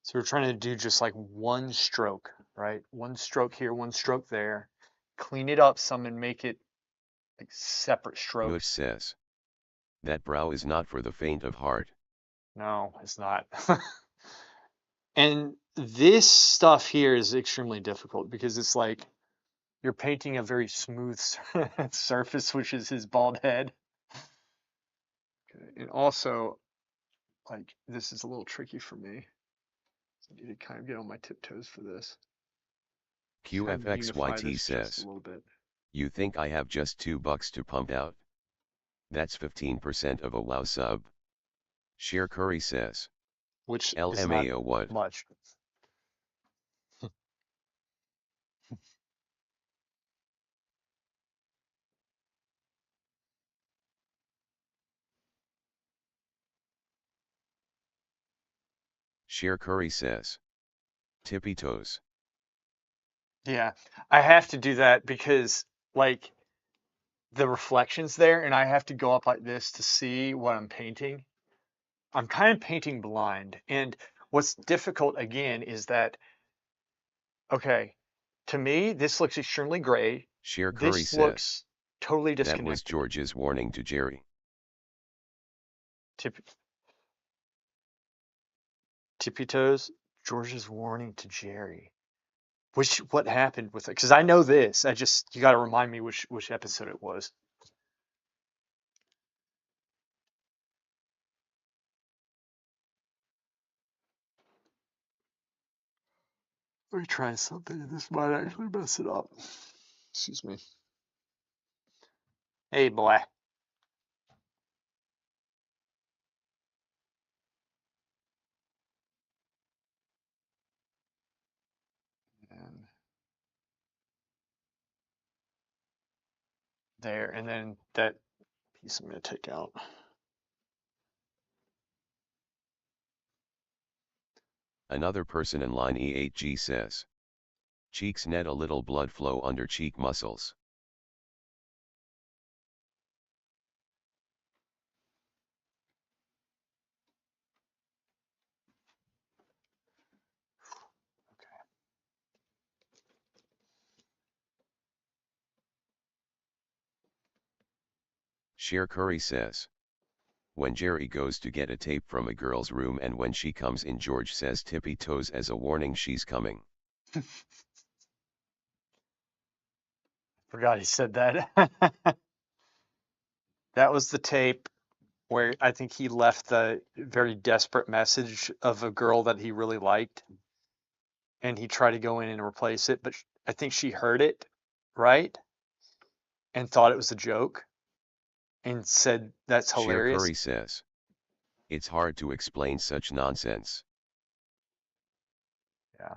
So we're trying to do just like one stroke, right? One stroke here, one stroke there. Clean it up some and make it like separate Nush strokes. says. That brow is not for the faint of heart. No, it's not. And this stuff here is extremely difficult because it's like you're painting a very smooth surface, which is his bald head. Okay. And also, like, this is a little tricky for me. So I need to kind of get on my tiptoes for this. Kind of unify QFXYT this just a says. little bit. You think I have just $2 to pump out? That's 15% of a WoW sub. Sheer Curry says. Which is not LMAO what? much. Sheer Curry says. Tippy toes. Yeah, I have to do that because like the reflections there, and I have to go up like this to see what I'm painting. I'm kind of painting blind, and what's difficult again is that, okay, to me this looks extremely gray. Sheer Curry This says. looks totally That was disconnected. George's warning to Jerry. Tip, tippy toes. George's warning to Jerry. What happened with it? Because I know this. You got to remind me which episode it was. Let me try something. This might actually mess it up. Excuse me. Hey, boy. And there, and then that piece I'm going to take out. Another person in line E8G says. Cheeks net a little blood flow under cheek muscles. Sheer Curry says. When Jerry goes to get a tape from a girl's room and when she comes in George says tippy toes as a warning she's coming. Forgot he said that. That was the tape where I think he left the very desperate message of a girl that he really liked, and he tried to go in and replace it, but I think she heard it, right? And thought it was a joke and said that's Sheer hilarious. Curry says. It's hard to explain such nonsense. Yeah.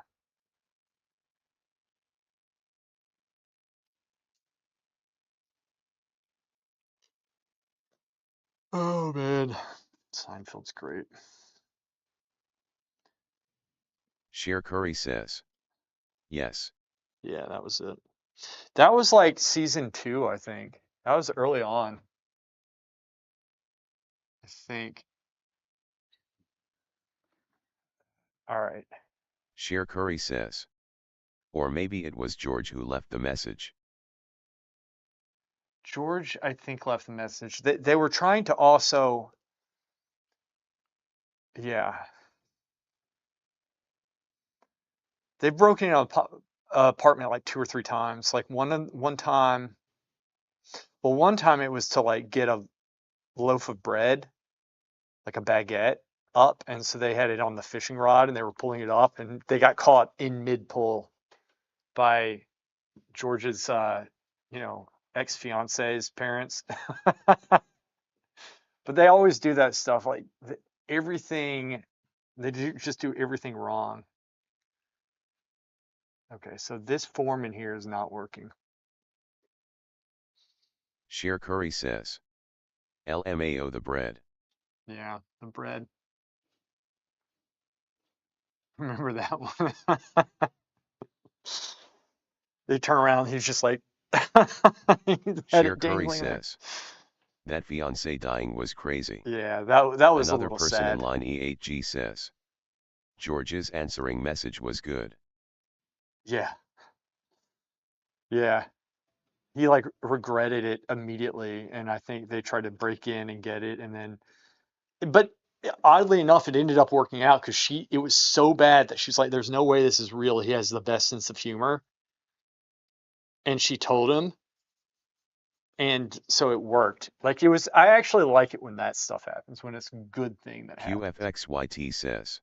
Oh man. Seinfeld's great. Sheer Curry says. Yes. Yeah, that was it. That was like season 2, I think. That was early on, I think. All right. Sheer Curry says. Or maybe it was George who left the message. George, I think, left the message. They were trying to also, yeah, they've broken into apartment like 2 or 3 times. Like one time, well, one time it was to like get a loaf of bread, like a baguette, up, and so they had it on the fishing rod and they were pulling it up, and they got caught in mid pull by George's, ex-fiance's parents. But they always do that stuff, like everything. Just do everything wrong. Okay, so this form in here is not working. Sheer Curry says. LMAO the bread. Yeah, the bread. Remember that one? They turn around, he's just like, he's had Sheer it Curry dangling there. says. That fiancé dying was crazy. Yeah, that was a Another little person in sad. line E8G says. George's answering message was good. Yeah, yeah. He like regretted it immediately, and I think they tried to break in and get it, and then, but oddly enough, it ended up working out because it was so bad that she's like, "There's no way this is real. He has the best sense of humor," and she told him, and so it worked. Like it was, I actually like it when that stuff happens, when it's a good thing that happens. QFXYT says.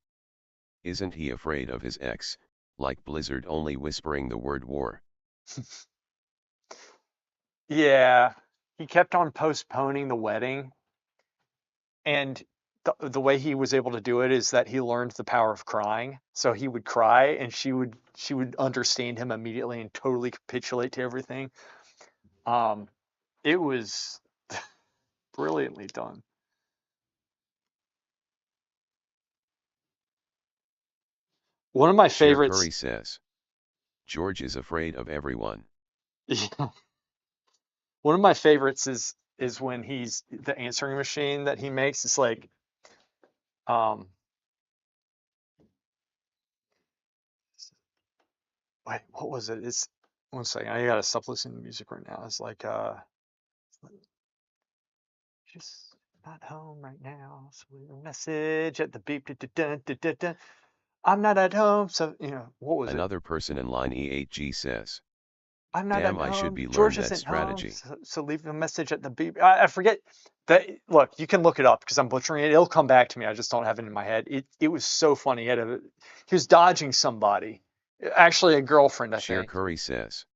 Isn't he afraid of his ex, like Blizzard only whispering the word war? Yeah, he kept on postponing the wedding, and the way he was able to do it is that he learned the power of crying. So he would cry, and she would understand him immediately and totally capitulate to everything. Um, it was brilliantly done. One of my Sheer favorites. Curry says. George is afraid of everyone. One of my favorites is when he's the answering machine that he makes. It's like, um, wait, what was it? It's one second. I gotta stop listening to music right now. It's like, just not home right now. So leave a message at the beep. Da, da, da, da, da, da. I'm not at home. So, what was it? Another person in line E8G says. I'm not at Damn, I should home. be George learned that isn't home. strategy. So leave a message at the beep. I forget that. Look, you can look it up because I'm butchering it. It'll come back to me. I just don't have it in my head. It was so funny. He was dodging somebody. Actually, a girlfriend, I Sheer think. Curry says.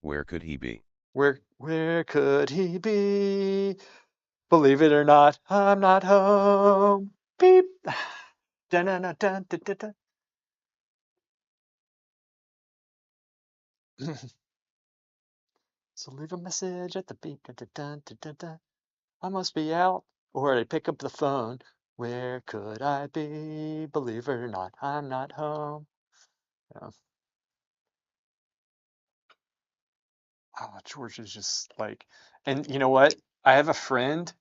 Where could he be? Where could he be? Believe it or not, I'm not home. Beep. Dun, dun, dun, dun, dun, dun, dun. So leave a message at the beep. Dun, dun, dun, dun, dun, dun. I must be out. Or I pick up the phone. Where could I be? Believe it or not, I'm not home. Yeah. Oh, George is just like, and you know what? I have a friend.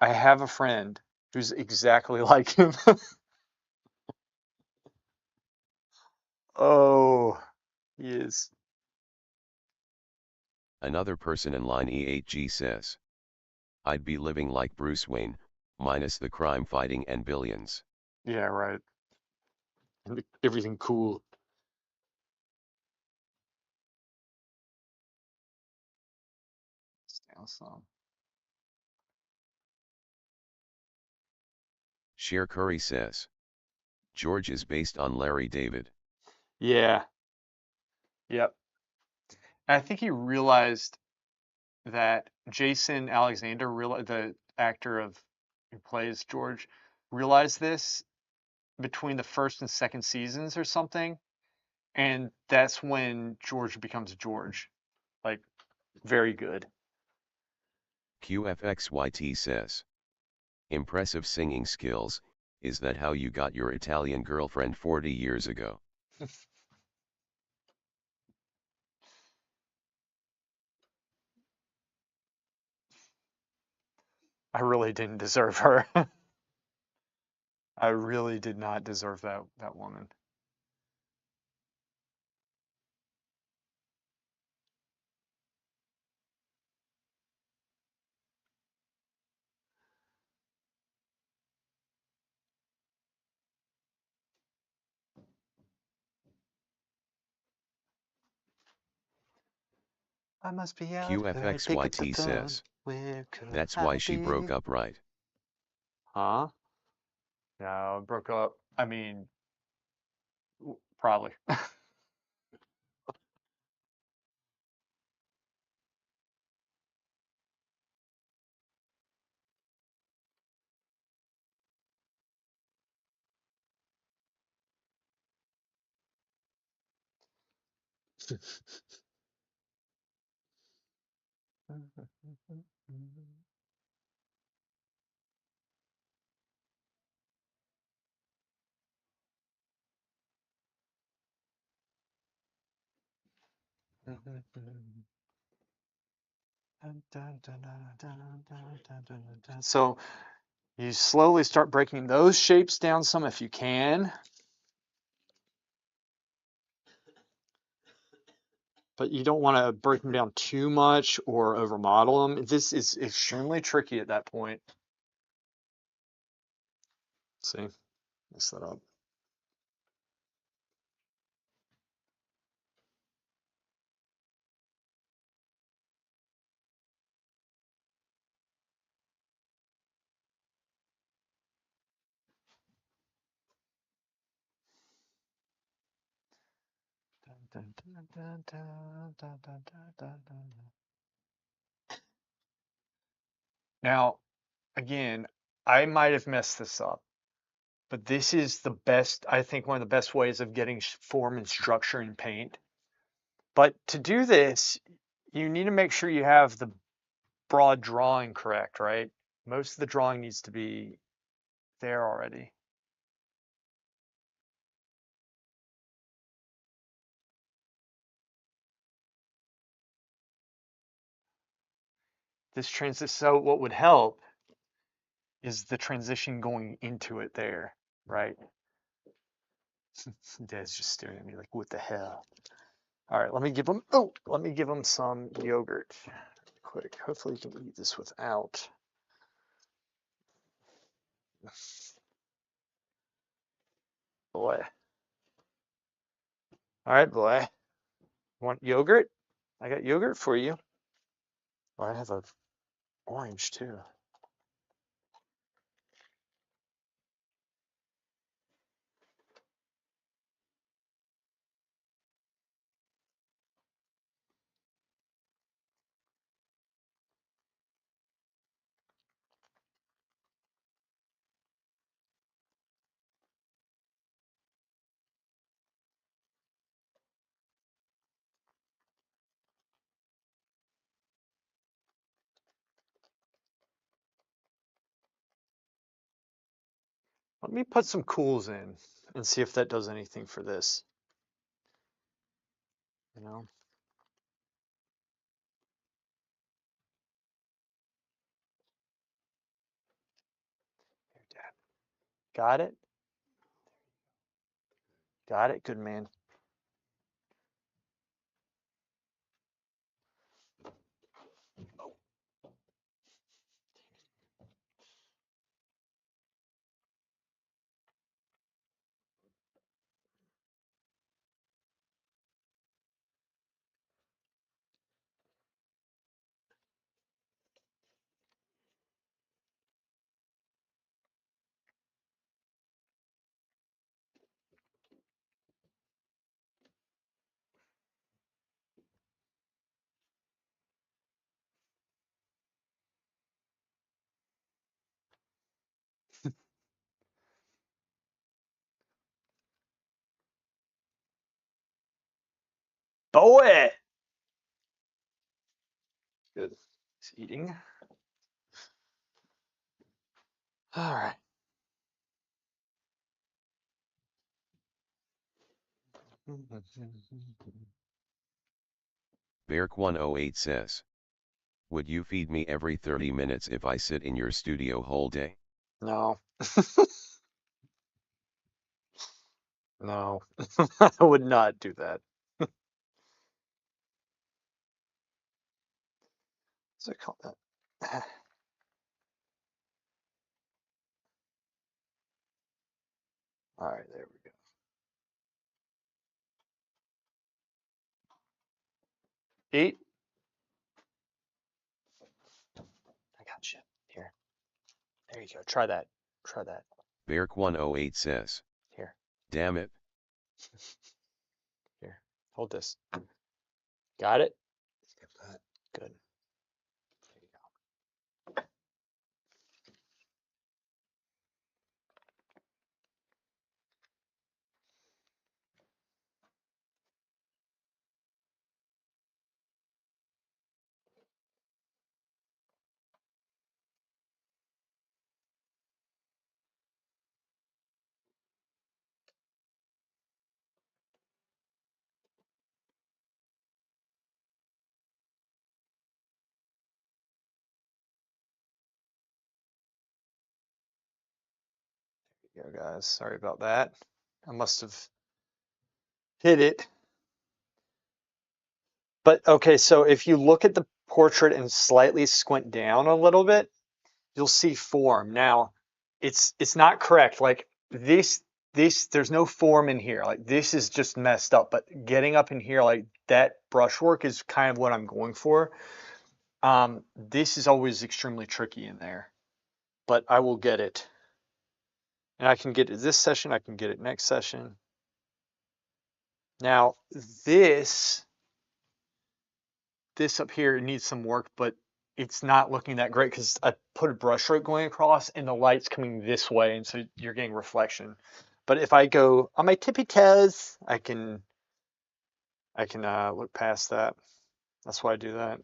I have a friend who's exactly like him. Oh, he is. Another person in line E8G says. I'd be living like Bruce Wayne, minus the crime fighting and billions. Yeah, right. And everything cool. Awesome. Sheer Curry says. George is based on Larry David. Yeah. Yep. And I think he realized that Jason Alexander, the actor who plays George, realized this between the first and second seasons or something, and that's when George becomes George. Like, very good. QFXYT says. Impressive singing skills, is that how you got your Italian girlfriend 40 years ago? I really didn't deserve her. I really did not deserve that woman. I must be out. Hurry, pick up the QFXYT phone. says. Where could That's why I she broke be? up, right? Huh? No, broke up. I mean, probably. So you slowly start breaking those shapes down some if you can. But you don't want to break them down too much or overmodel them. This is extremely tricky at that point. See, mess that up. Now, again, I might have messed this up, but this is the best, I think one of the best ways of getting form and structure in paint. But to do this, you need to make sure you have the broad drawing correct, right? Most of the drawing needs to be there already. So what would help is the transition going into it there, right? Dad's just staring at me like, what the hell? All right, let me give him some yogurt quick. Hopefully you can eat this without. Boy. All right, boy. Want yogurt? I got yogurt for you. Oh, I have a orange too. Let me put some cools in and see if that does anything for this. You know? Here, Dad. Got it? Got it? Good man. Boy! Good. He's eating. All right. Beark108 says, would you feed me every 30 minutes if I sit in your studio whole day? No. No. I would not do that. What's it called that? All right, there we go. Eat. I got you. Here. There you go. Try that. Try that. Beark108 says, Here. damn it. Here. Hold this. Got it? Good. There you go. There we go, guys. Sorry about that. I must have hit it. But okay, so if you look at the portrait and slightly squint down a little bit, you'll see form. Now, it's not correct. Like this there's no form in here. Like this is just messed up. But getting up in here like that brushwork is kind of what I'm going for. This is always extremely tricky in there, but I will get it. And I can get it this session, I can get it next session. Now, this up here needs some work, but it's not looking that great because I put a brush stroke going across and the light's coming this way, and so you're getting reflection. But if I go on my tippy toes, I can look past that. That's why I do that.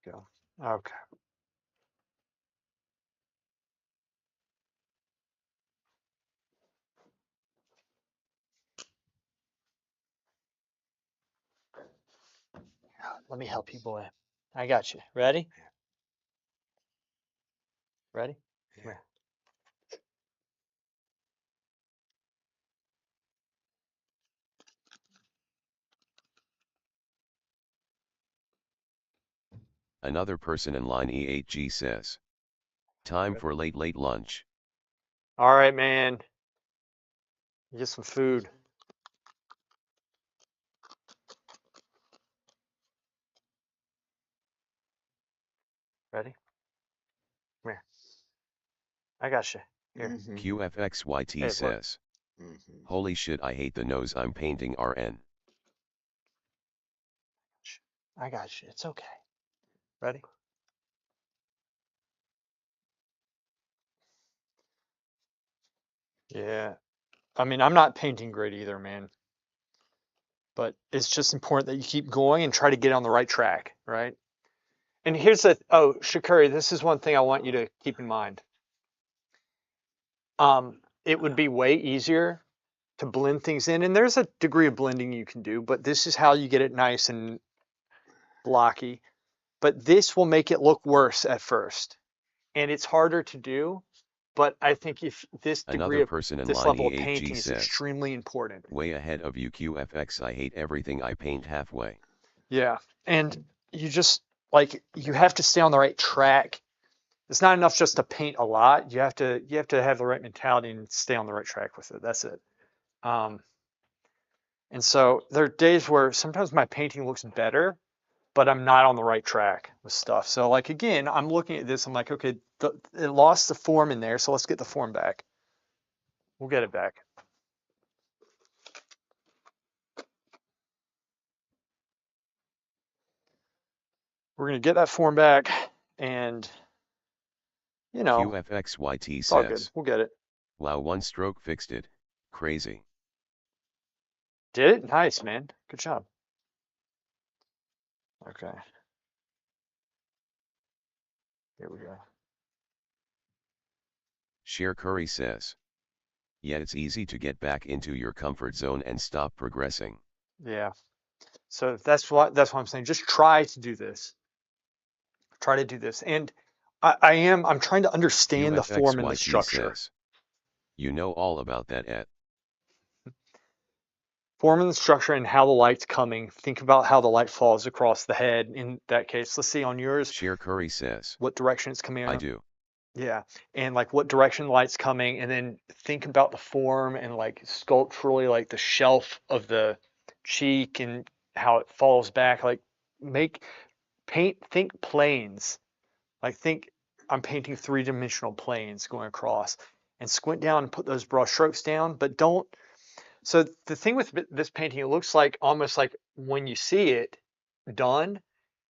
Go. Okay. Let me help you, boy. I got you. Ready? Ready? Come here. Another person in line E8G says. Time for late lunch. All right, man. Get some food. Ready? Come here. I got you. Here. QFXYT Hey, look. says. Holy shit, I hate the nose I'm painting RN. I got you. It's okay. Ready? Yeah. I mean, I'm not painting great either, man. But it's just important that you keep going and try to get on the right track, right? And here's Shakuri, this is one thing I want you to keep in mind. It would be way easier to blend things in, and there's a degree of blending you can do, but this is how you get it nice and blocky. But this will make it look worse at first, and it's harder to do. But I think if this degree Another of person in this line level of E8G painting is says. extremely important. Way ahead of you QFX, I hate everything I paint halfway. Yeah, and you just like you have to stay on the right track. It's not enough just to paint a lot. You have to have the right mentality and stay on the right track with it. That's it. And so there are days where sometimes my painting looks better, but I'm not on the right track with stuff. So like again, I'm looking at this. I'm like, okay, it lost the form in there, so let's get the form back. We'll get it back. We're gonna get that form back, and you know, QFXYT it's all good. says. We'll get it. Wow, one stroke fixed it. Crazy. Did it? Nice, man. Good job. Okay. Here we go. Sheer Curry says. Yeah, it's easy to get back into your comfort zone and stop progressing. Yeah. So that's what I'm saying. Just try to do this. Try to do this. And I'm trying to understand the form and the structure. Says, you know all about that, Ed. Form and structure and how the light's coming. Think about how the light falls across the head in that case. Let's see on yours Sheer Curry says, what direction it's coming I in. do. Yeah, and like what direction the light's coming, and then think about the form and like sculpturally, like the shelf of the cheek and how it falls back. Like make think planes. Like think I'm painting three-dimensional planes going across, and squint down and put those brush strokes down, but don't. So the thing with this painting, it looks like almost like when you see it done,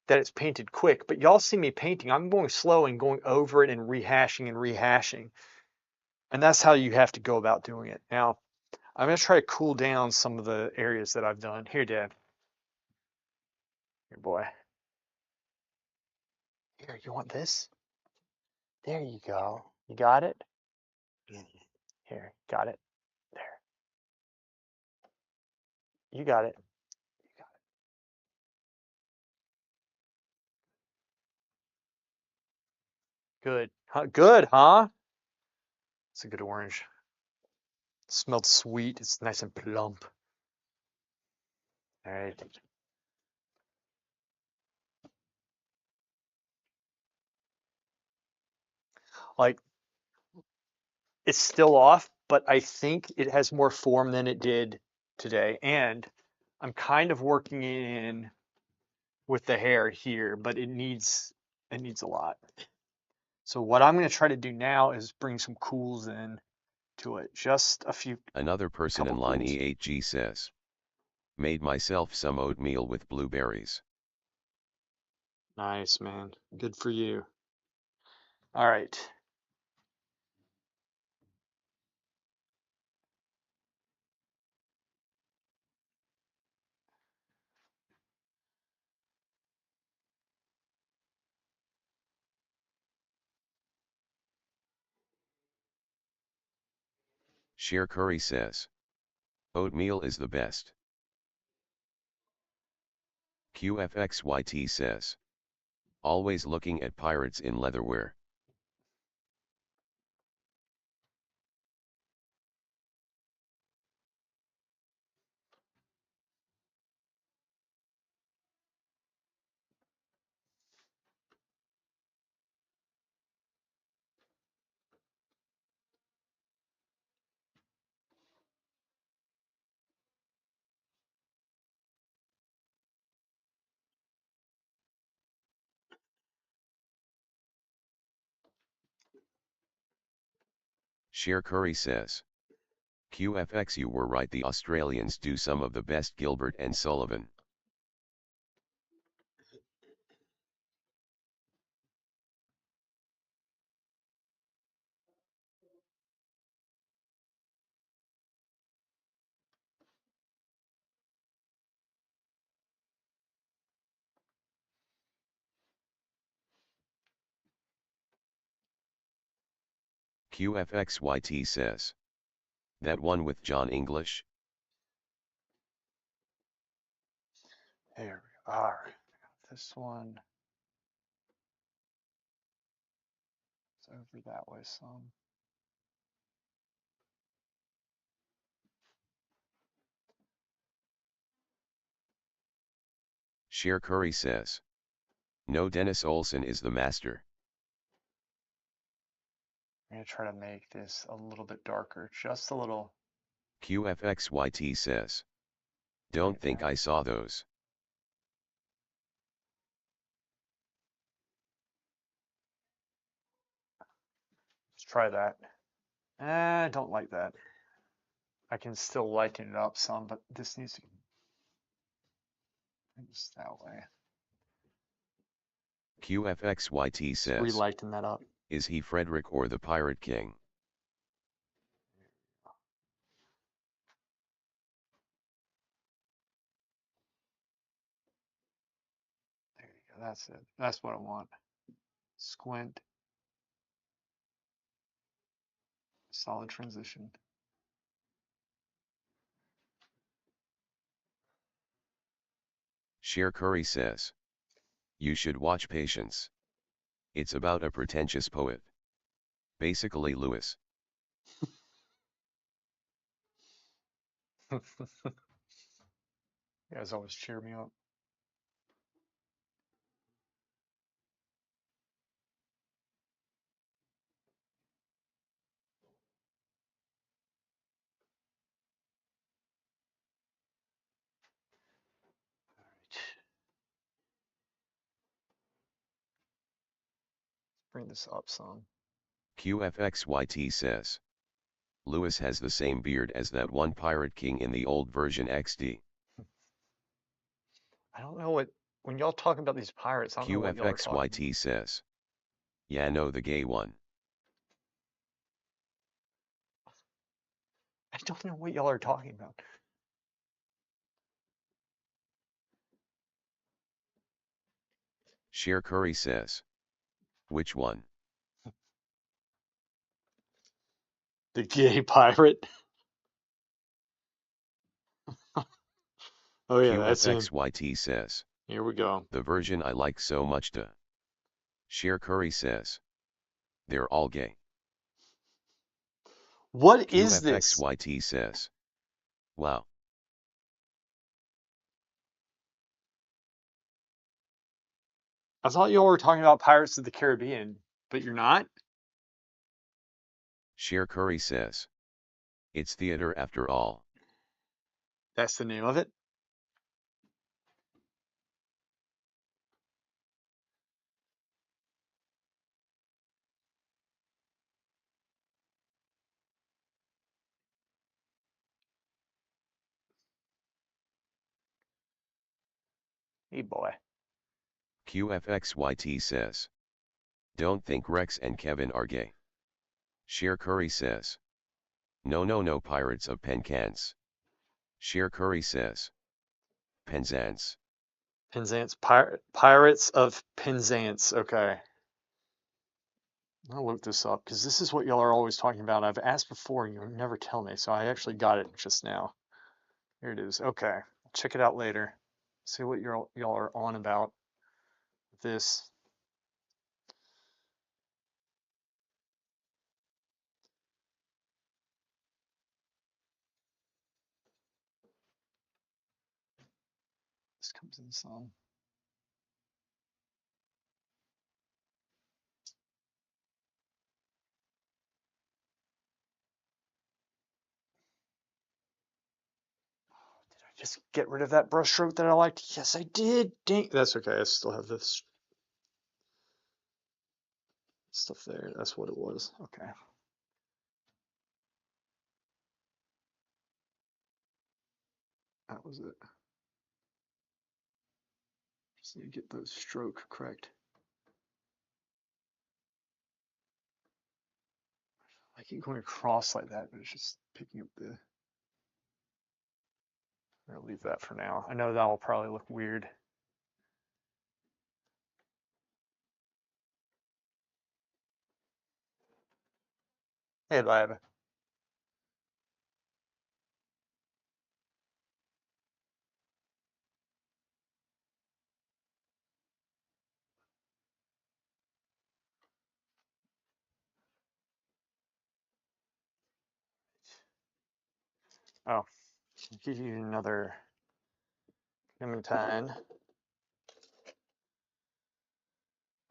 that it's painted quick, but y'all see me painting, I'm going slow and going over it and rehashing and rehashing. And that's how you have to go about doing it. Now, I'm going to try to cool down some of the areas that I've done. Here, Dad. Here, boy. Here, you want this? There you go. You got it? Here, got it. There. You got it. You got it. Good. Huh? Good, huh? It's a good orange. It smelled sweet. It's nice and plump. All right. Like, it's still off, but I think it has more form than it did today. And I'm kind of working in with the hair here, but it needs a lot. So what I'm going to try to do now is bring some cools in to it. Just a few Another person couple in line cools. E8G says, made myself some oatmeal with blueberries. Nice, man. Good for you. All right. Sheer Curry says, oatmeal is the best. QFXYT says, always looking at pirates in leatherwear. Sheer Curry says, QFX you were right, the Australians do some of the best. Gilbert and Sullivan. QFXYT says, that one with John English? There we are. This one is over that way some. Sheer Curry says, no, Dennis Olsen is the master. I'm going to try to make this a little bit darker, just a little. QFXYT says, don't Right think there. I saw those. Let's try that. I don't like that. I can still lighten it up some, but this needs to just that way. QFXYT Let's says, relighten that up. is he Frederick or the Pirate King? There you go. That's it. That's what I want. Squint. Solid transition. Sheer Curry says, you should watch Patience. It's about a pretentious poet. Basically Lewis. You guys always cheer me up. Bring this up some. QFXYT says. Lewis has the same beard as that one Pirate King in the old version XD. I don't know what, when y'all talking about these pirates, I don't know what y'all are talking about. QFXYT says. Yeah, no, the gay one. I don't know what y'all are talking about. Sheer Curry says. Which one? The gay pirate. Oh yeah, that's him. QFXYT says. Here we go. The version I like so much to. Sheer Curry says. They're all gay. What is this? QFXYT says. Wow. I thought y'all were talking about Pirates of the Caribbean, but you're not? Sheer Curry says. It's theater after all. That's the name of it? Hey boy. QFXYT says. Don't think Rex and Kevin are gay. Sheer Curry says. No, no, no, Pirates of Penzance. Sheer Curry says. Penzance. Penzance. Pirates of Penzance. Okay. I'll look this up because this is what y'all are always talking about. I've asked before and you never tell me, so I actually got it just now. Here it is. Okay. I'll check it out later. See what y'all are on about this. This comes in some. Did I just get rid of that brushstroke that I liked? Yes, I did. Dang. That's okay. I still have this stuff there. That's what it was. Okay. That was it. Just need to get the stroke correct. I keep going across like that, but it's just picking up the. I'm gonna leave that for now. I know that'll probably look weird. Hey, lab. Oh, I'll give you another Clementine.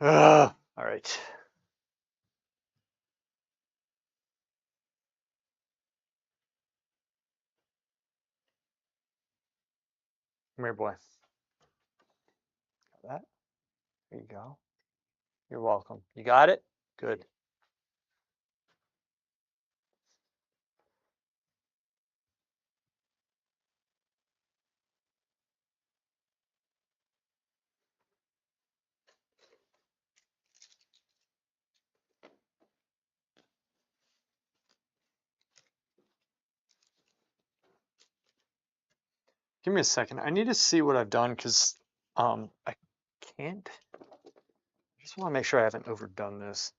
All right. Come here, boy. Got that? There you go. You're welcome. You got it? Good. Give me a second. I need to see what I've done because I can't. I just want to make sure I haven't overdone this.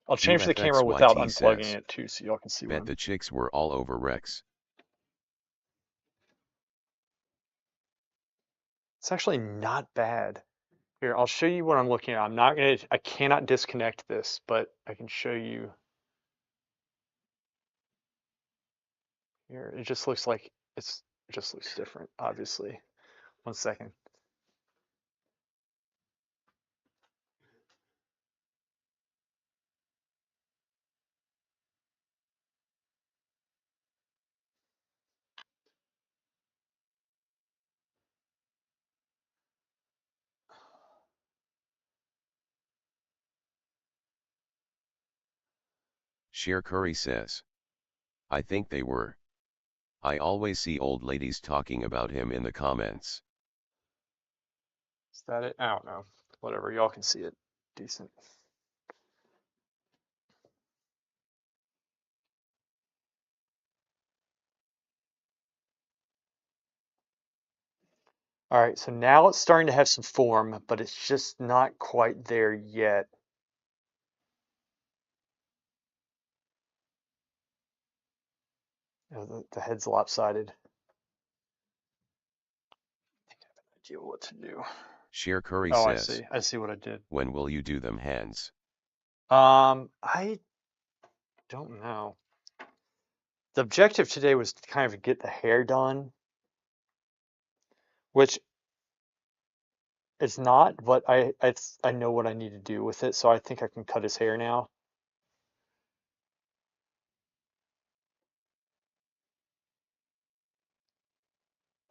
I'll change the camera without QFXYT unplugging says. it too, so y'all can see what Bet the chicks were all over Rex. It's actually not bad. Here, I'll show you what I'm looking at. I cannot disconnect this, but I can show you. here. It just looks like it just looks different, obviously. 1 second. Sheer Curry says. I think they were. I always see old ladies talking about him in the comments. Is that it? I don't know. Whatever, y'all can see it. Decent. All right, so now it's starting to have some form, but it's just not quite there yet. The head's lopsided. I think I have an idea what to do. Sheer Curry Oh, I says. see. I see what I did. When will you do them hands? I don't know. The objective today was to kind of get the hair done, which it's not, but I know what I need to do with it, so I think I can cut his hair now.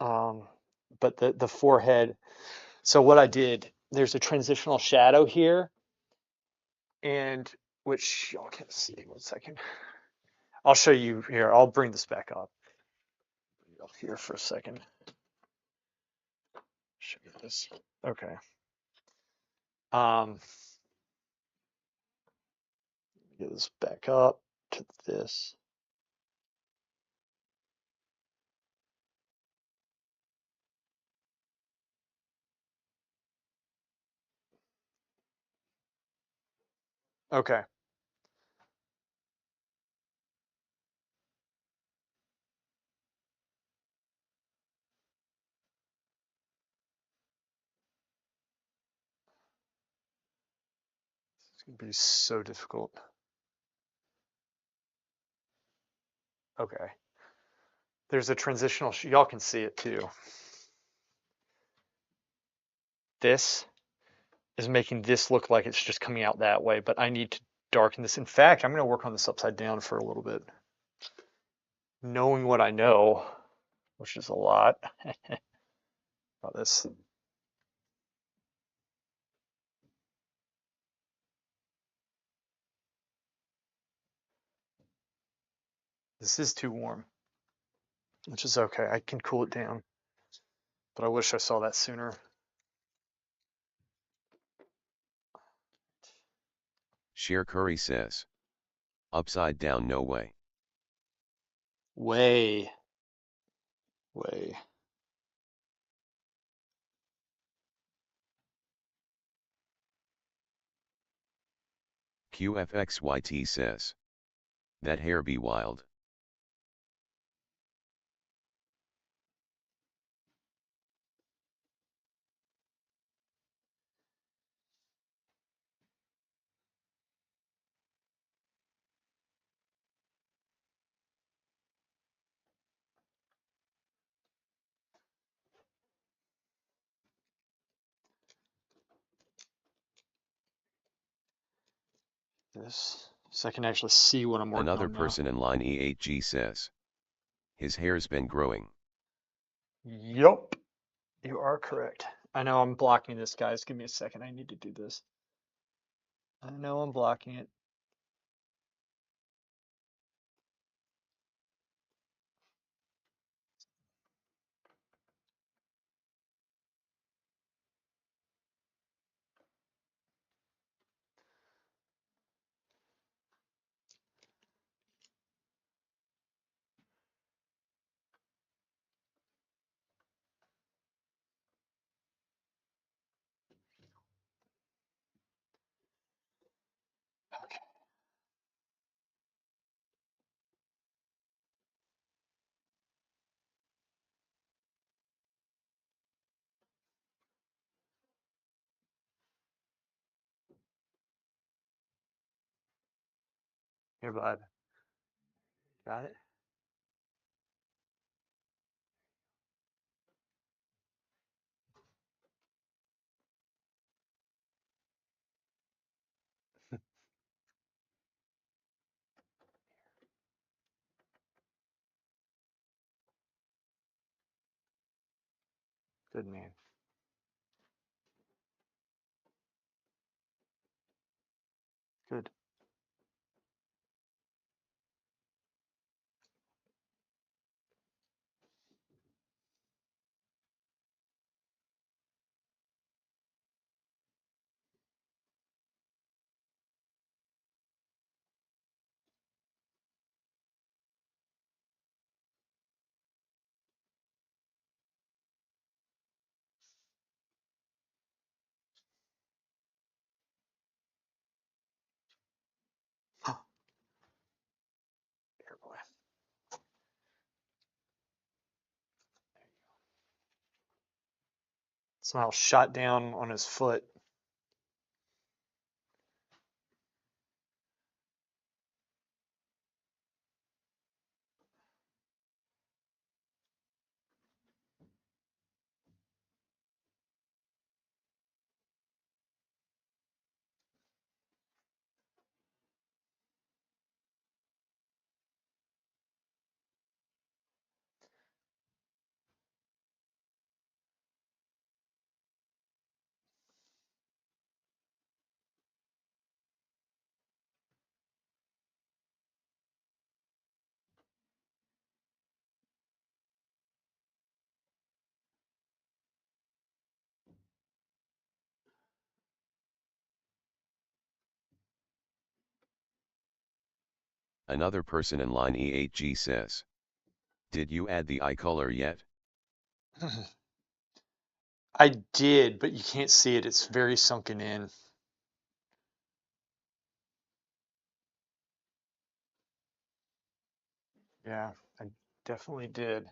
Um, but the forehead. So what I did, there's a transitional shadow here, and which y'all can't see. 1 second. I'll show you here. I'll bring this back up. Here for a second. Show you this. Okay. Um, get this back up to this. Okay. It's gonna be so difficult. Okay. There's a transitional, y'all can see it too. This is making this look like it's just coming out that way, but I need to darken this. In fact, I'm going to work on this upside down for a little bit. Knowing what I know, which is a lot about this. This is too warm, which is okay. I can cool it down, but I wish I saw that sooner. Sheer Curry says. Upside down, no way. Way, way. QFXYT says. That hair be wild. This, so I can actually see what I'm working Another on now. person in line E8G says. His hair's been growing. Yup, you are correct. I know I'm blocking this, guys. Give me a second. I need to do this. I know I'm blocking it. Okay. Here, bud. Got it? Good man. Good. There, boy. Somehow shot down on his foot. Another person in line E8G says, did you add the eye color yet? I did, but you can't see it. It's very sunken in. Yeah, I definitely did.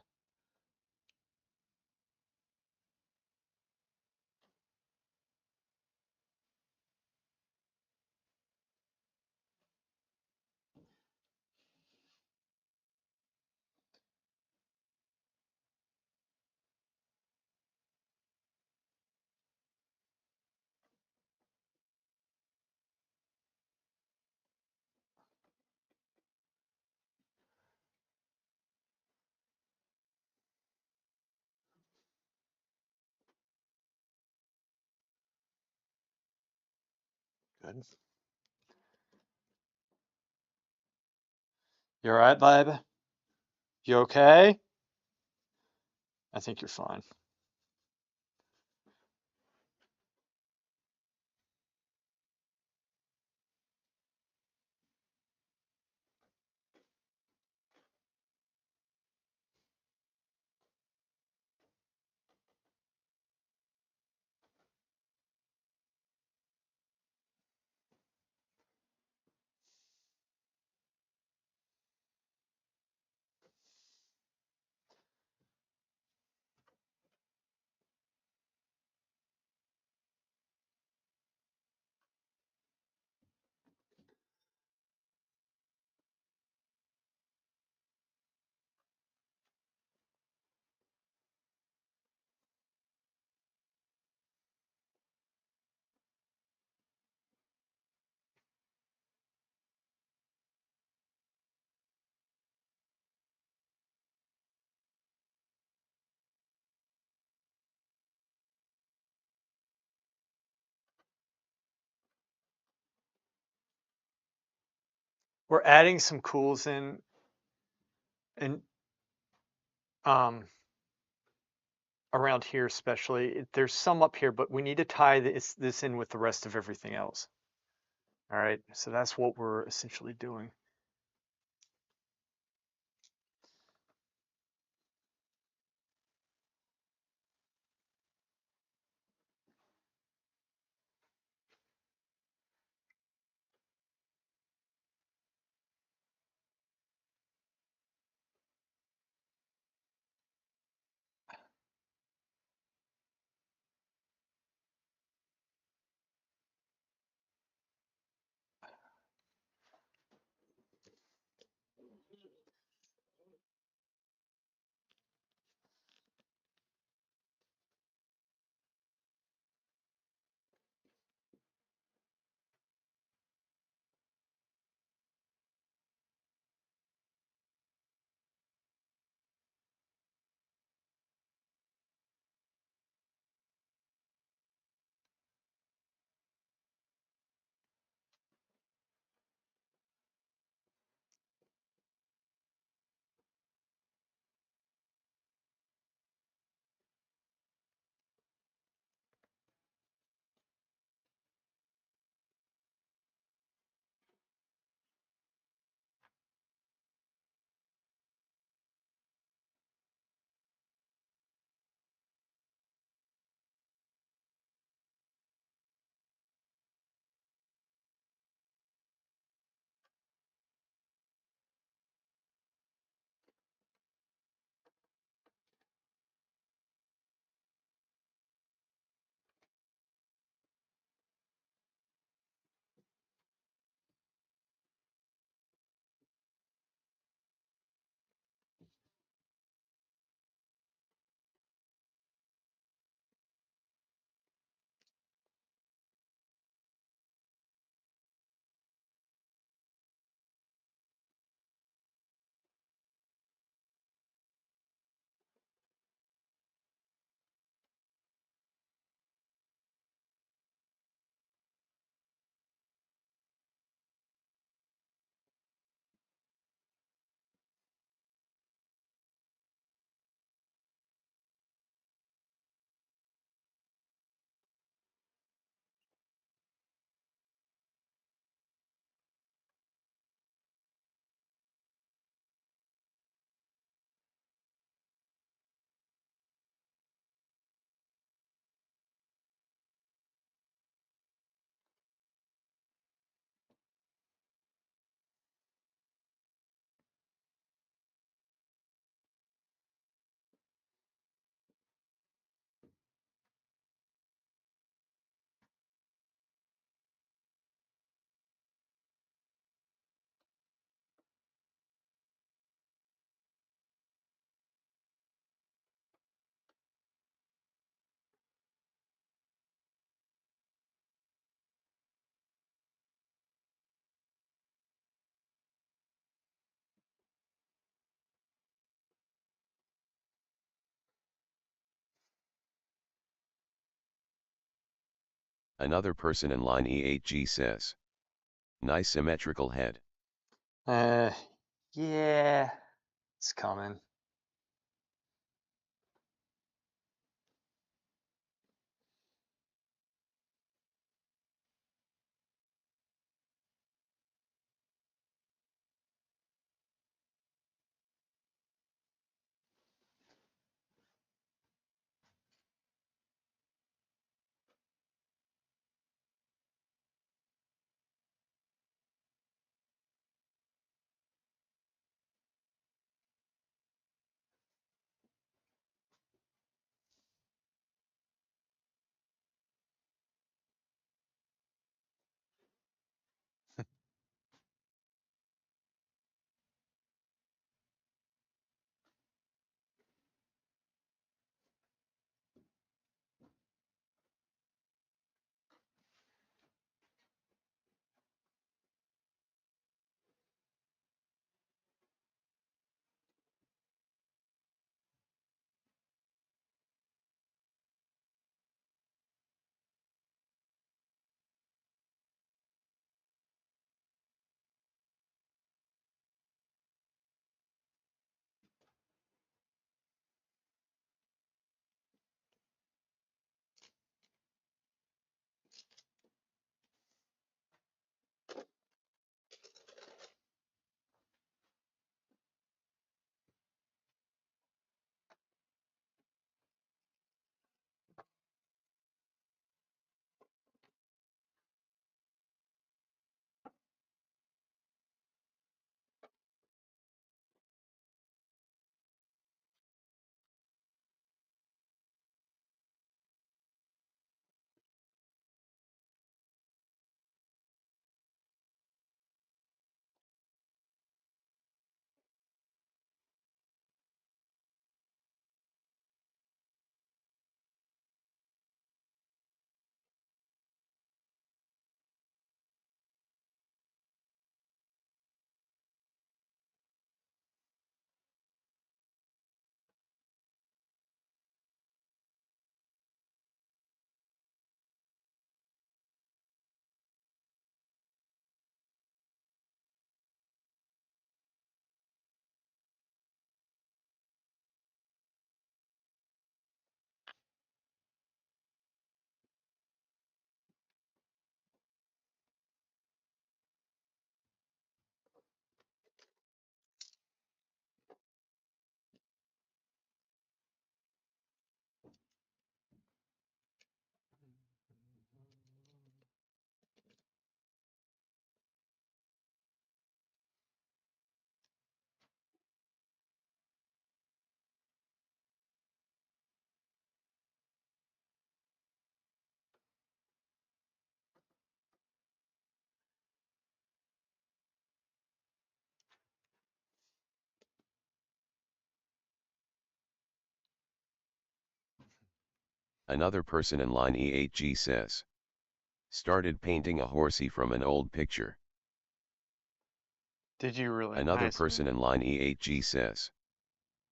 Good. You all right, babe? You okay? I think you're fine. We're adding some cools in, and um, around here especially. There's some up here, but we need to tie this in with the rest of everything else. All right, so that's what we're essentially doing. Another person in line E8G says. Nice symmetrical head. Yeah, it's coming. Another person in line E8G says. Started painting a horsey from an old picture. Did you really? Another Nice, person man. in line E8G says.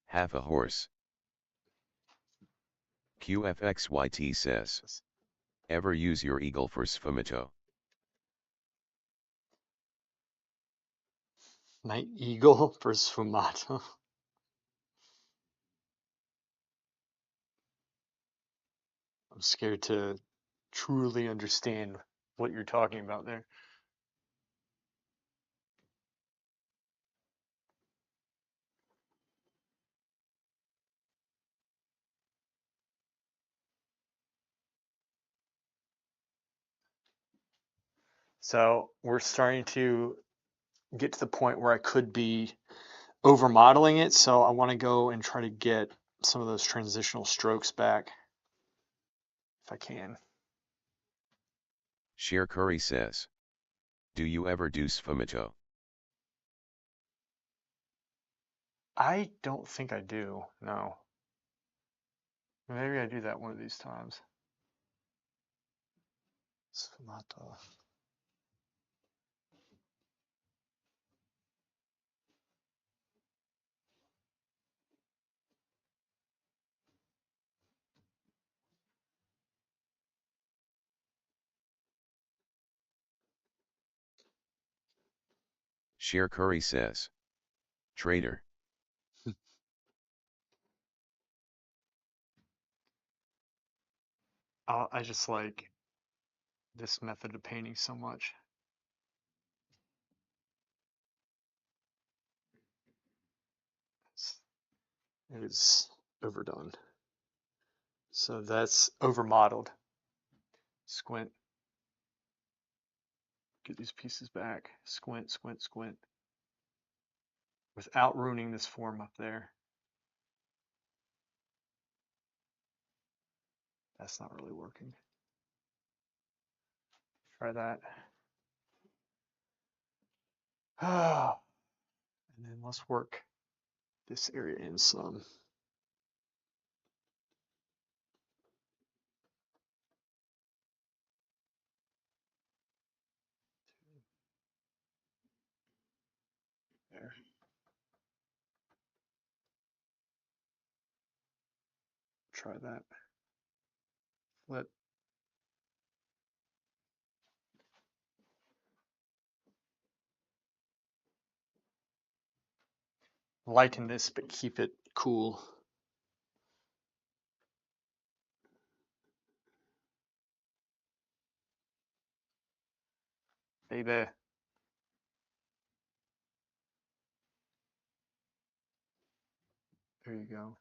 Half a horse. QFXYT says. Ever use your eagle for sfumato? Night eagle for sfumato. I'm scared to truly understand what you're talking about there. So we're starting to get to the point where I could be over modeling it. So I want to go and try to get some of those transitional strokes back if I can. Sher Curry says. Do you ever do sfumato? I don't think I do. No. Maybe I do that one of these times. Sfumato. Sheer Curry says. Traitor. I just like this method of painting so much. It is overdone. So that's over modeled. Squint. Get these pieces back. Squint, squint, squint. Without ruining this form up there. That's not really working. Try that. And then let's work this area in some. There. Try that. Flip. Lighten this, but keep it cool. Baby. There you go.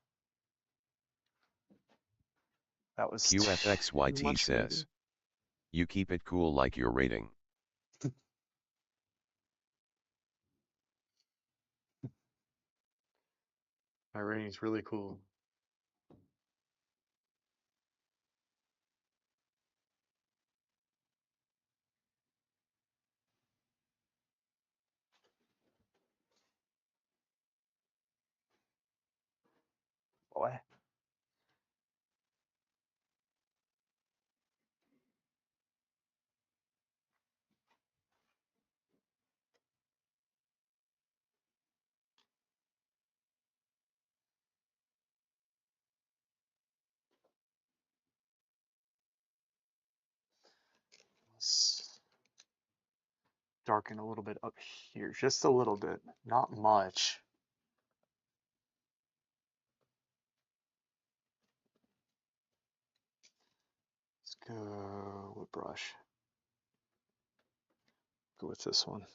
That was too QFXYT much, says. maybe. You keep it cool like your rating. My rating's really cool. Boy. Let's darken a little bit up here, just a little bit, not much. Let's go with brush. Go with this one.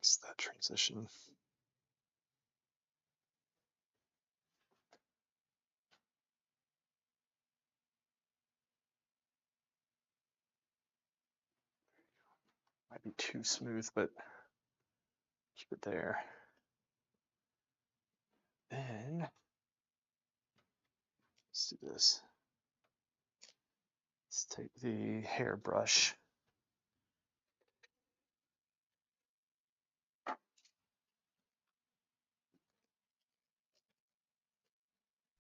Fix that transition. Might be too smooth, but keep it there. Then let's do this. Let's take the hairbrush.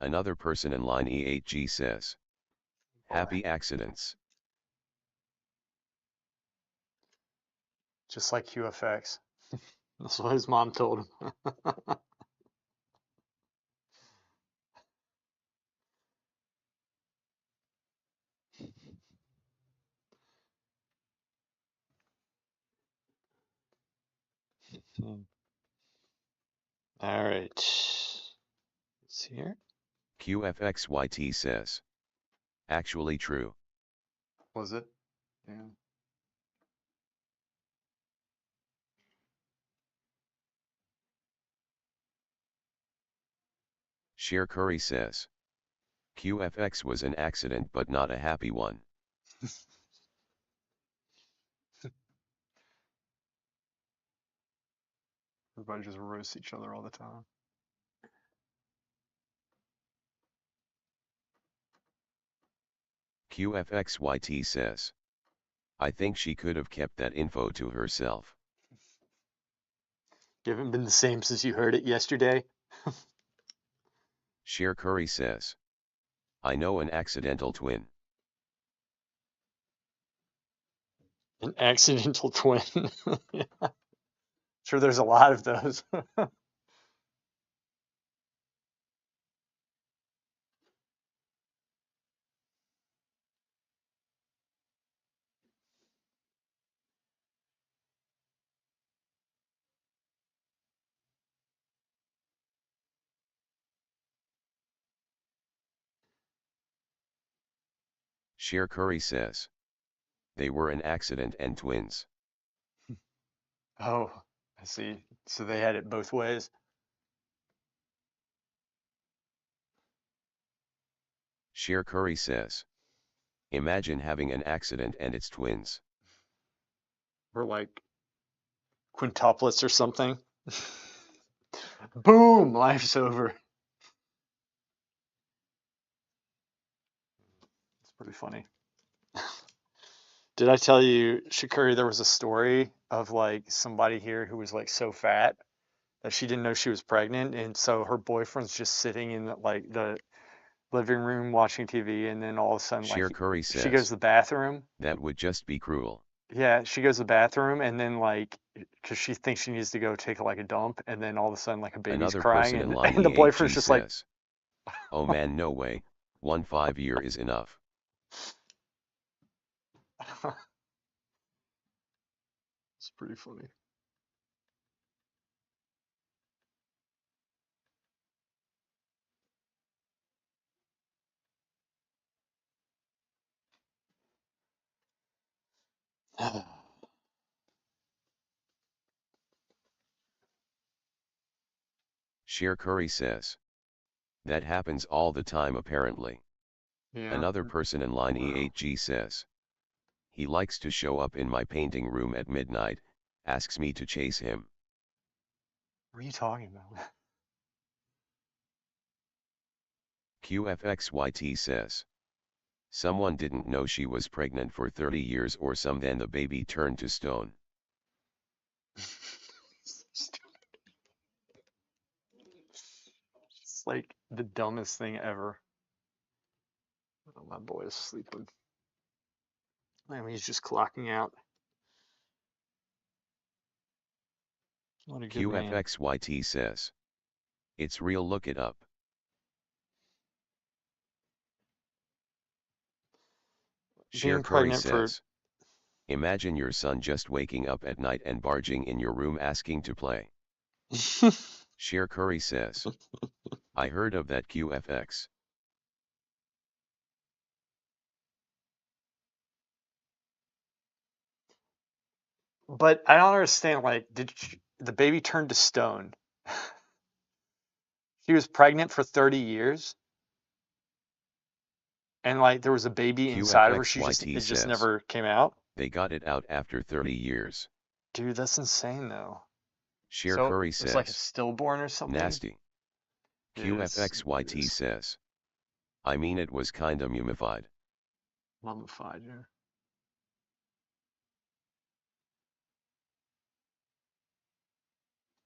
Another person in line E8G says. Boy. Happy accidents. Just like QFX. That's what his mom told him. All right. It's here. QFXYT says. Actually true. Was it? Yeah. Sheer Curry says. QFX was an accident but not a happy one. Everybody just roasts each other all the time. QFXYT says. I think she could have kept that info to herself. You haven't been the same since you heard it yesterday. Sheer Curry says. I know an accidental twin. An accidental twin. Yeah. Sure, there's a lot of those. Sheer Curry says. They were an accident and twins. Oh, I see. So they had it both ways. Sheer Curry says. Imagine having an accident and it's twins. Or like quintuplets or something. Boom, life's over. It's pretty funny. Did I tell you, Shakuri, there was a story of like somebody here who was like so fat that she didn't know she was pregnant, and so her boyfriend's just sitting in like the living room watching TV, and then all of a sudden, like Sheer Curry she goes says. to the bathroom. That would just be cruel. Yeah, she goes to the bathroom, and then like, because she thinks she needs to go take like a dump, and then all of a sudden, like a baby's Another crying, person in and line and the boyfriend's E8G just like, says. Oh man, no way. 1 5 year is enough. it's pretty funny. Sheer Curry says. That happens all the time apparently. Yeah. Another person in line Wow. E8G says. He likes to show up in my painting room at midnight, asks me to chase him. What are you talking about? QFXYT says. Someone didn't know she was pregnant for 30 years or some, then the baby turned to stone. It's like the dumbest thing ever. Oh, my boy is sleeping. I mean, he's just clocking out. What a good man. QFXYT says. It's real, look it up. Sheer Being Curry pregnant for says. Imagine your son just waking up at night and barging in your room asking to play. Sheer Curry says. I heard of that QFX. But I don't understand. Like, the baby turn to stone? She was pregnant for 30 years, and like there was a baby inside of her. QFXYT It just says. never came out. They got it out after 30 years. Dude, that's insane though. Sheer So Curry it was like a says. stillborn or something. Nasty. It is. It QFXYT is says. I mean, it was kinda mummified. mummified. Yeah.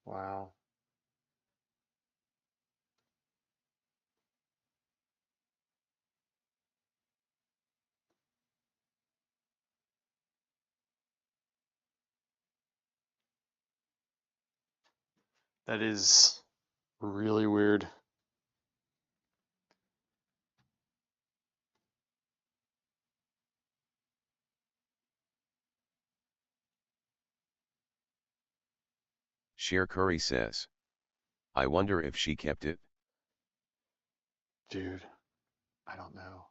Wow. That is really weird. Sheer Curry says. I wonder if she kept it. Dude, I don't know.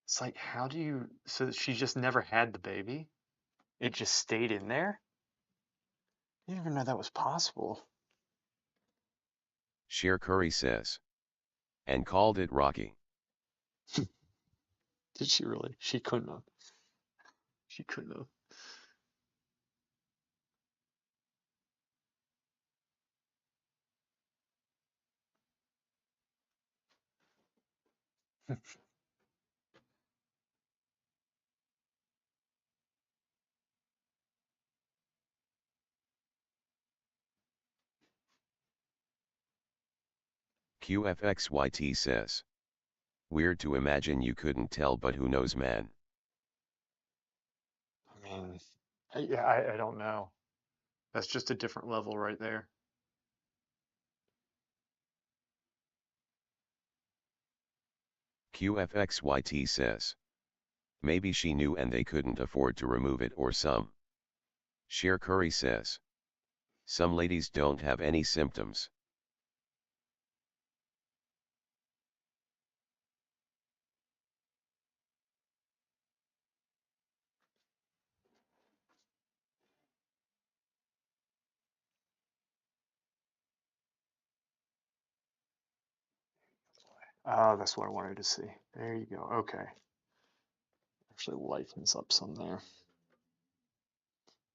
It's like, how do you, so she just never had the baby? It just stayed in there? I didn't even know that was possible. Sheer Curry says. And called it Rocky. Did she really? She couldn't have. She couldn't have. QFXYT says. Weird to imagine you couldn't tell, but who knows, man. I mean, yeah, I don't know. That's just a different level right there. QFXYT says. Maybe she knew and they couldn't afford to remove it or some. Sheer Curry says. Some ladies don't have any symptoms. Oh, that's what I wanted to see. There you go. Okay. Actually lightens up some there.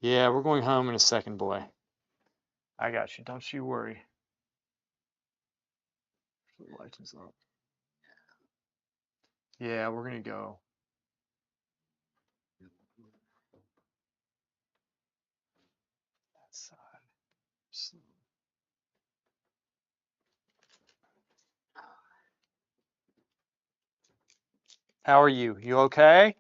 Yeah, we're going home in a second, boy. I got you. Don't you worry. Actually lightens up. Yeah, we're gonna go. That side. So- How are you? You okay?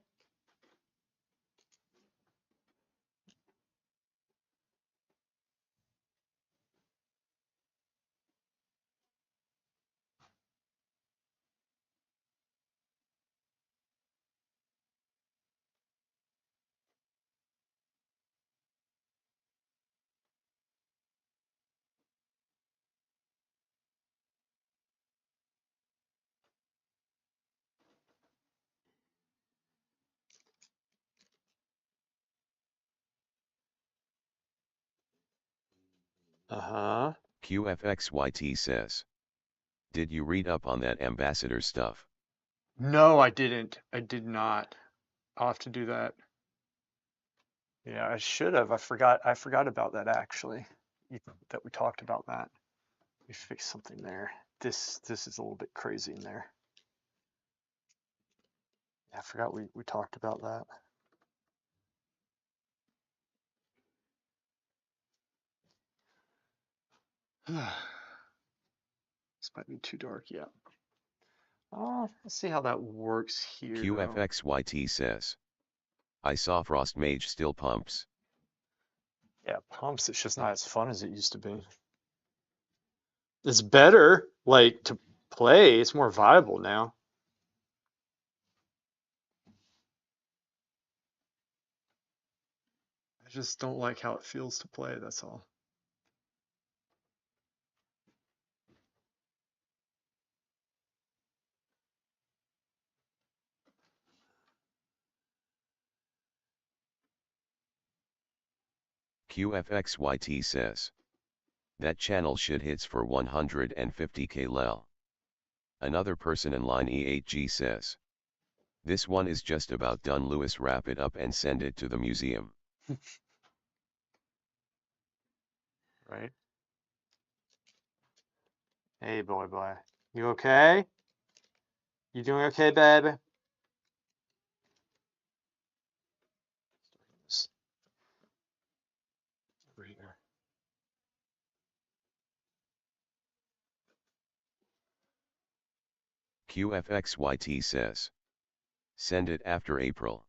Uh-huh. QFXYT says. Did you read up on that ambassador stuff? No, I didn't. I did not. I'll have to do that. Yeah, I should have. I forgot about that actually. That we talked about that. We fixed something there. This is a little bit crazy in there. Yeah, I forgot we talked about that. This might be too dark. Yeah. Let's see how that works here though. QFXYT says. I saw Frost Mage still pumps. Yeah, pumps. It's just not as fun as it used to be. It's better, like to play. It's more viable now. I just don't like how it feels to play. That's all. QFXYT says. That channel shit hits for 150k lel. Another person in line E8G says. This one is just about done. Lewis, wrap it up and send it to the museum. Right? Hey, boy. You okay? You doing okay, baby? Over here. QFXYT says. Send it after April.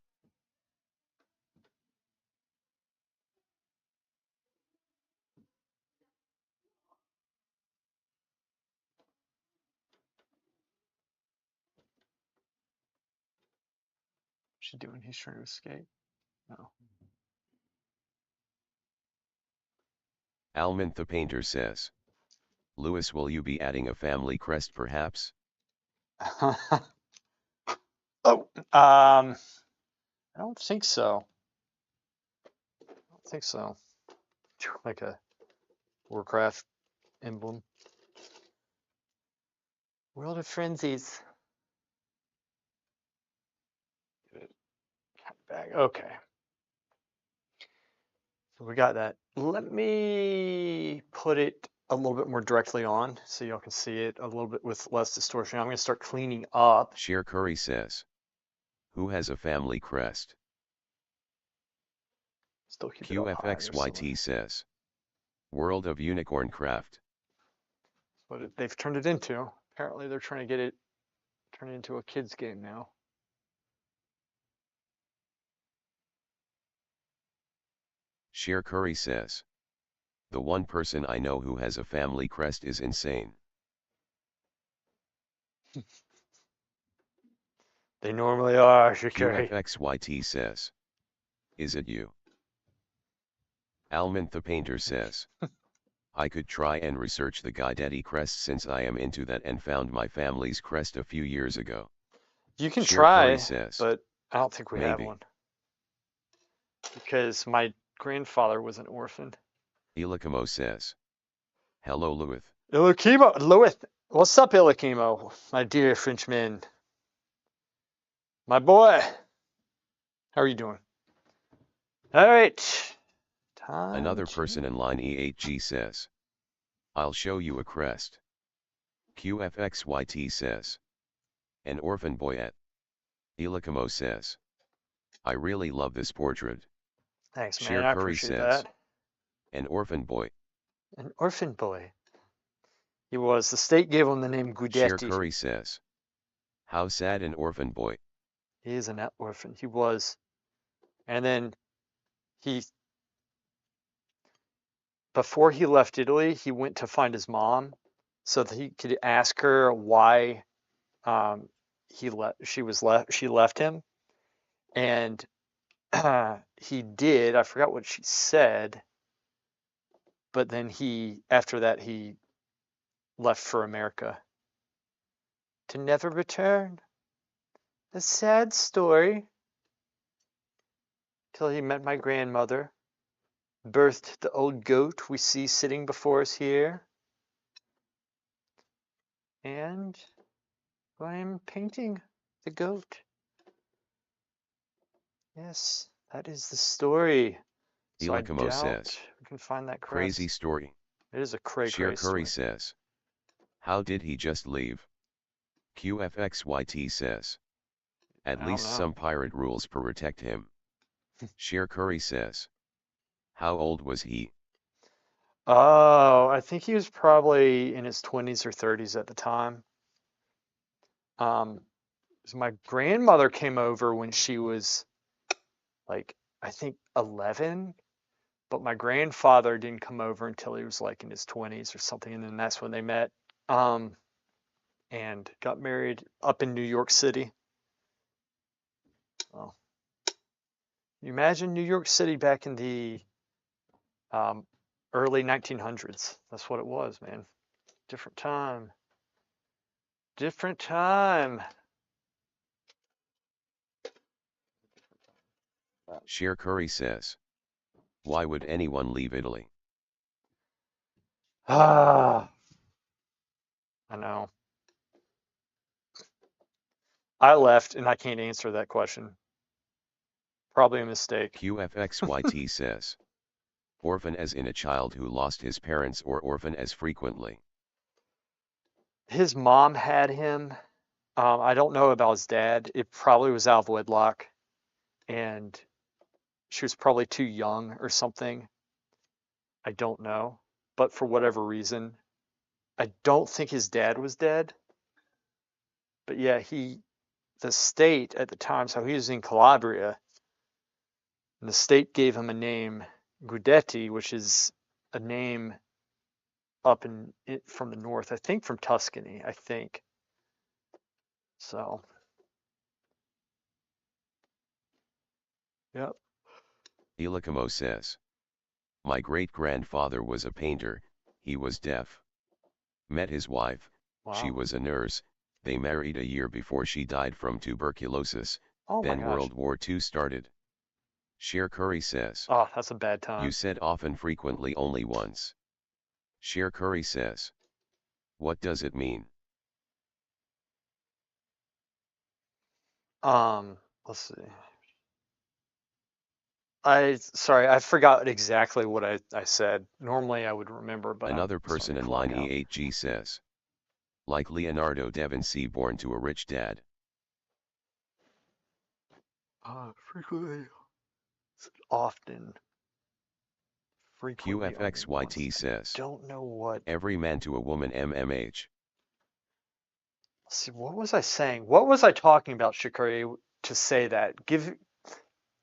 What's she doing? He's trying to escape. No. Almond the painter says. Lewis, will you be adding a family crest perhaps? Oh, I don't think so. I don't think so. Like a Warcraft emblem. World of Frenzies. Bag. Okay. So we got that. Let me put it a little bit more directly on so y'all can see it a little bit with less distortion. I'm going to start cleaning up. Sheer Curry says. Who has a family crest? Still keep it up higher. So QFXYT says. World of Unicorn Craft. what they've turned it into. Apparently, they're trying to get it turned into a kids game now. Sheer Curry says, the one person I know who has a family crest is insane. They normally are, Shikari. QFXYT says, is it you? Almond the Painter says, I could try and research the Guidetti crest since I am into that and found my family's crest a few years ago. You can Sheer Curry try, says, but I don't think we have maybe. one. Because my grandfather was an orphan. Ilikamo says, hello Louis. Ilokimo, Louis, what's up, Ilokimo, my dear Frenchman? My boy, how are you doing? All right, time. Another person in line E8G says, I'll show you a crest. QFXYT says, an orphan boy at. Ilikamo says, I really love this portrait. Thanks, man. Sheer I Curry appreciate says, that. an orphan boy. An orphan boy. He was. The state gave him the name Sheer Guidetti. Curry says, how sad an orphan boy. He is an orphan. He was. And then before he left Italy, he went to find his mom so that he could ask her why she left him. And he did. I forgot what she said. But then after that, he left for America to never return. A sad story. Till he met my grandmother, birthed the old goat we see sitting before us here. And I'm painting the goat. Yes, that is the story. So I Ilikamo doubt says, we can find that crest. crazy story. It is a cray Sheer story. Curry says, how did he just leave? QFXYT says, at least some pirate rules protect him. Sheer Curry says, how old was he? Oh, I think he was probably in his 20s or 30s at the time. So my grandmother came over when she was like, I think 11, but my grandfather didn't come over until he was like in his 20s or something, and then that's when they met and got married up in New York City. Oh, you imagine New York City back in the early 1900s. That's what it was, man. Different time. Different time. Sheer Curry says, why would anyone leave Italy? I know. I left and I can't answer that question. Probably a mistake. QFXYT says, orphan as in a child who lost his parents or orphan as frequently. His mom had him. I don't know about his dad. It probably was out of wedlock. And she was probably too young or something. I don't know. But for whatever reason, I don't think his dad was dead. But yeah, the state at the time, so he was in Calabria, and the state gave him a name, Guidetti, which is a name up from the north, I think from Tuscany, I think. So, yep. Ilikamo says, my great-grandfather was a painter, he was deaf. Met his wife, she was a nurse, they married a year before she died from tuberculosis, then World War II started. Sheer Curry says, oh, that's a bad time. You said often frequently only once. Sheer Curry says, what does it mean? Let's see. Sorry, I forgot exactly what I said. Normally I would remember, but another person in line E8G says, like Leonardo da Vinci born to a rich dad. Frequently, often, frequently only once. QFXYT I says, don't know what. every man to a woman MMH. Let's see, what was I saying? What was I talking about, Shikari, to say that?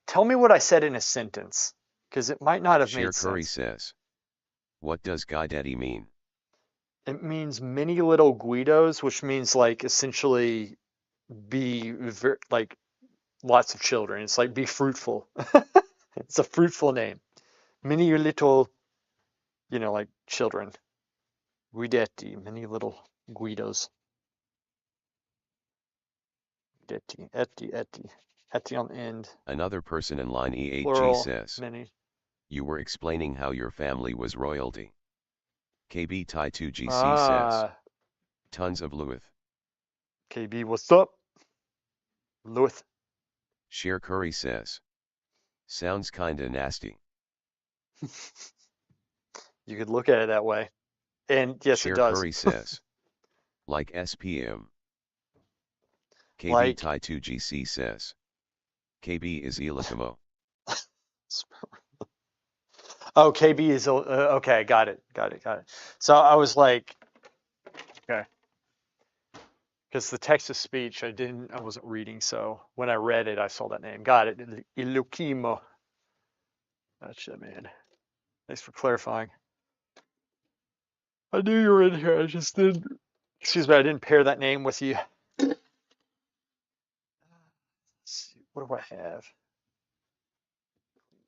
Tell me what I said in a sentence, because it might not have Sheer made Curry sense. says, what does Guidetti mean? It means many little Guidos, which means like essentially like lots of children. It's like be fruitful. It's a fruitful name. Many little, like children. Guidetti, many little Guidos. Guidetti, Etti on the end. Another person in line E8G Plural, says, many. you were explaining how your family was royalty. KB Tai 2GC says, Ah, tons of Louis. KB, what's up? Louis. Sheer Curry says, sounds kinda nasty. You could look at it that way. And yes, it Sheer does. Curry says, like SPM. KB Like, Tai 2GC says, KB is Elikamo. oh, KB is, okay, got it. So I was like, okay. Because the text to speech, I wasn't reading. So when I read it, I saw that name. Got it. Ilukimo. Gotcha, man. Thanks for clarifying. I knew you were in here. I just didn't, excuse me, I didn't pair that name with you. Let's see, what do I have?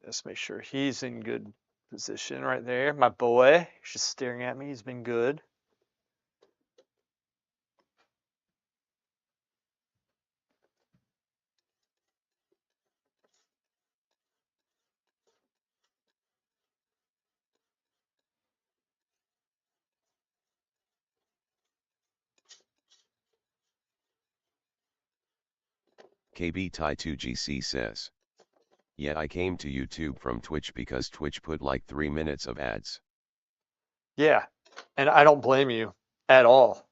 Let's make sure he's in good position right there. My boy, he's just staring at me. He's been good. KB Tai 2GC says, yeah, I came to YouTube from Twitch because Twitch put like 3 minutes of ads. Yeah, and I don't blame you at all.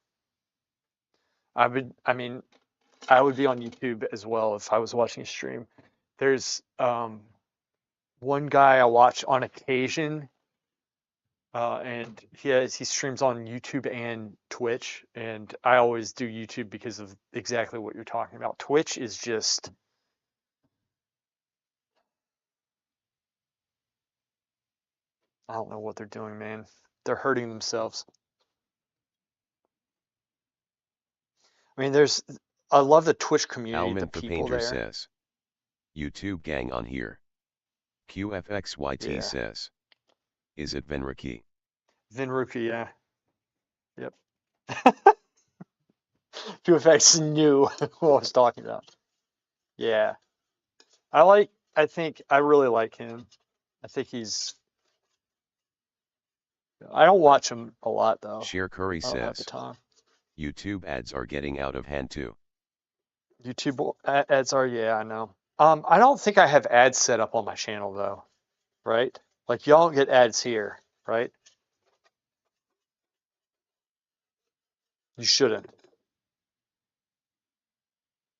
I would be on YouTube as well if I was watching a stream. There's one guy I watch on occasion, and he streams on YouTube and Twitch, and I always do YouTube because of exactly what you're talking about. Twitch is just, I don't know what they're doing, man. They're hurting themselves. I mean, I love the Twitch community, the Alman the people Painter there. says, YouTube gang on here. QFXYT Yeah, says, is it Venriki? Vinruki, yeah, yep. QFX knew what I was talking about. Yeah, I really like him. I think I don't watch him a lot though. Sheer Curry I don't have the says, time. YouTube ads are getting out of hand too. YouTube ads are, yeah, I know. I don't think I have ads set up on my channel though, right? Like y'all don't get ads here, right? You shouldn't.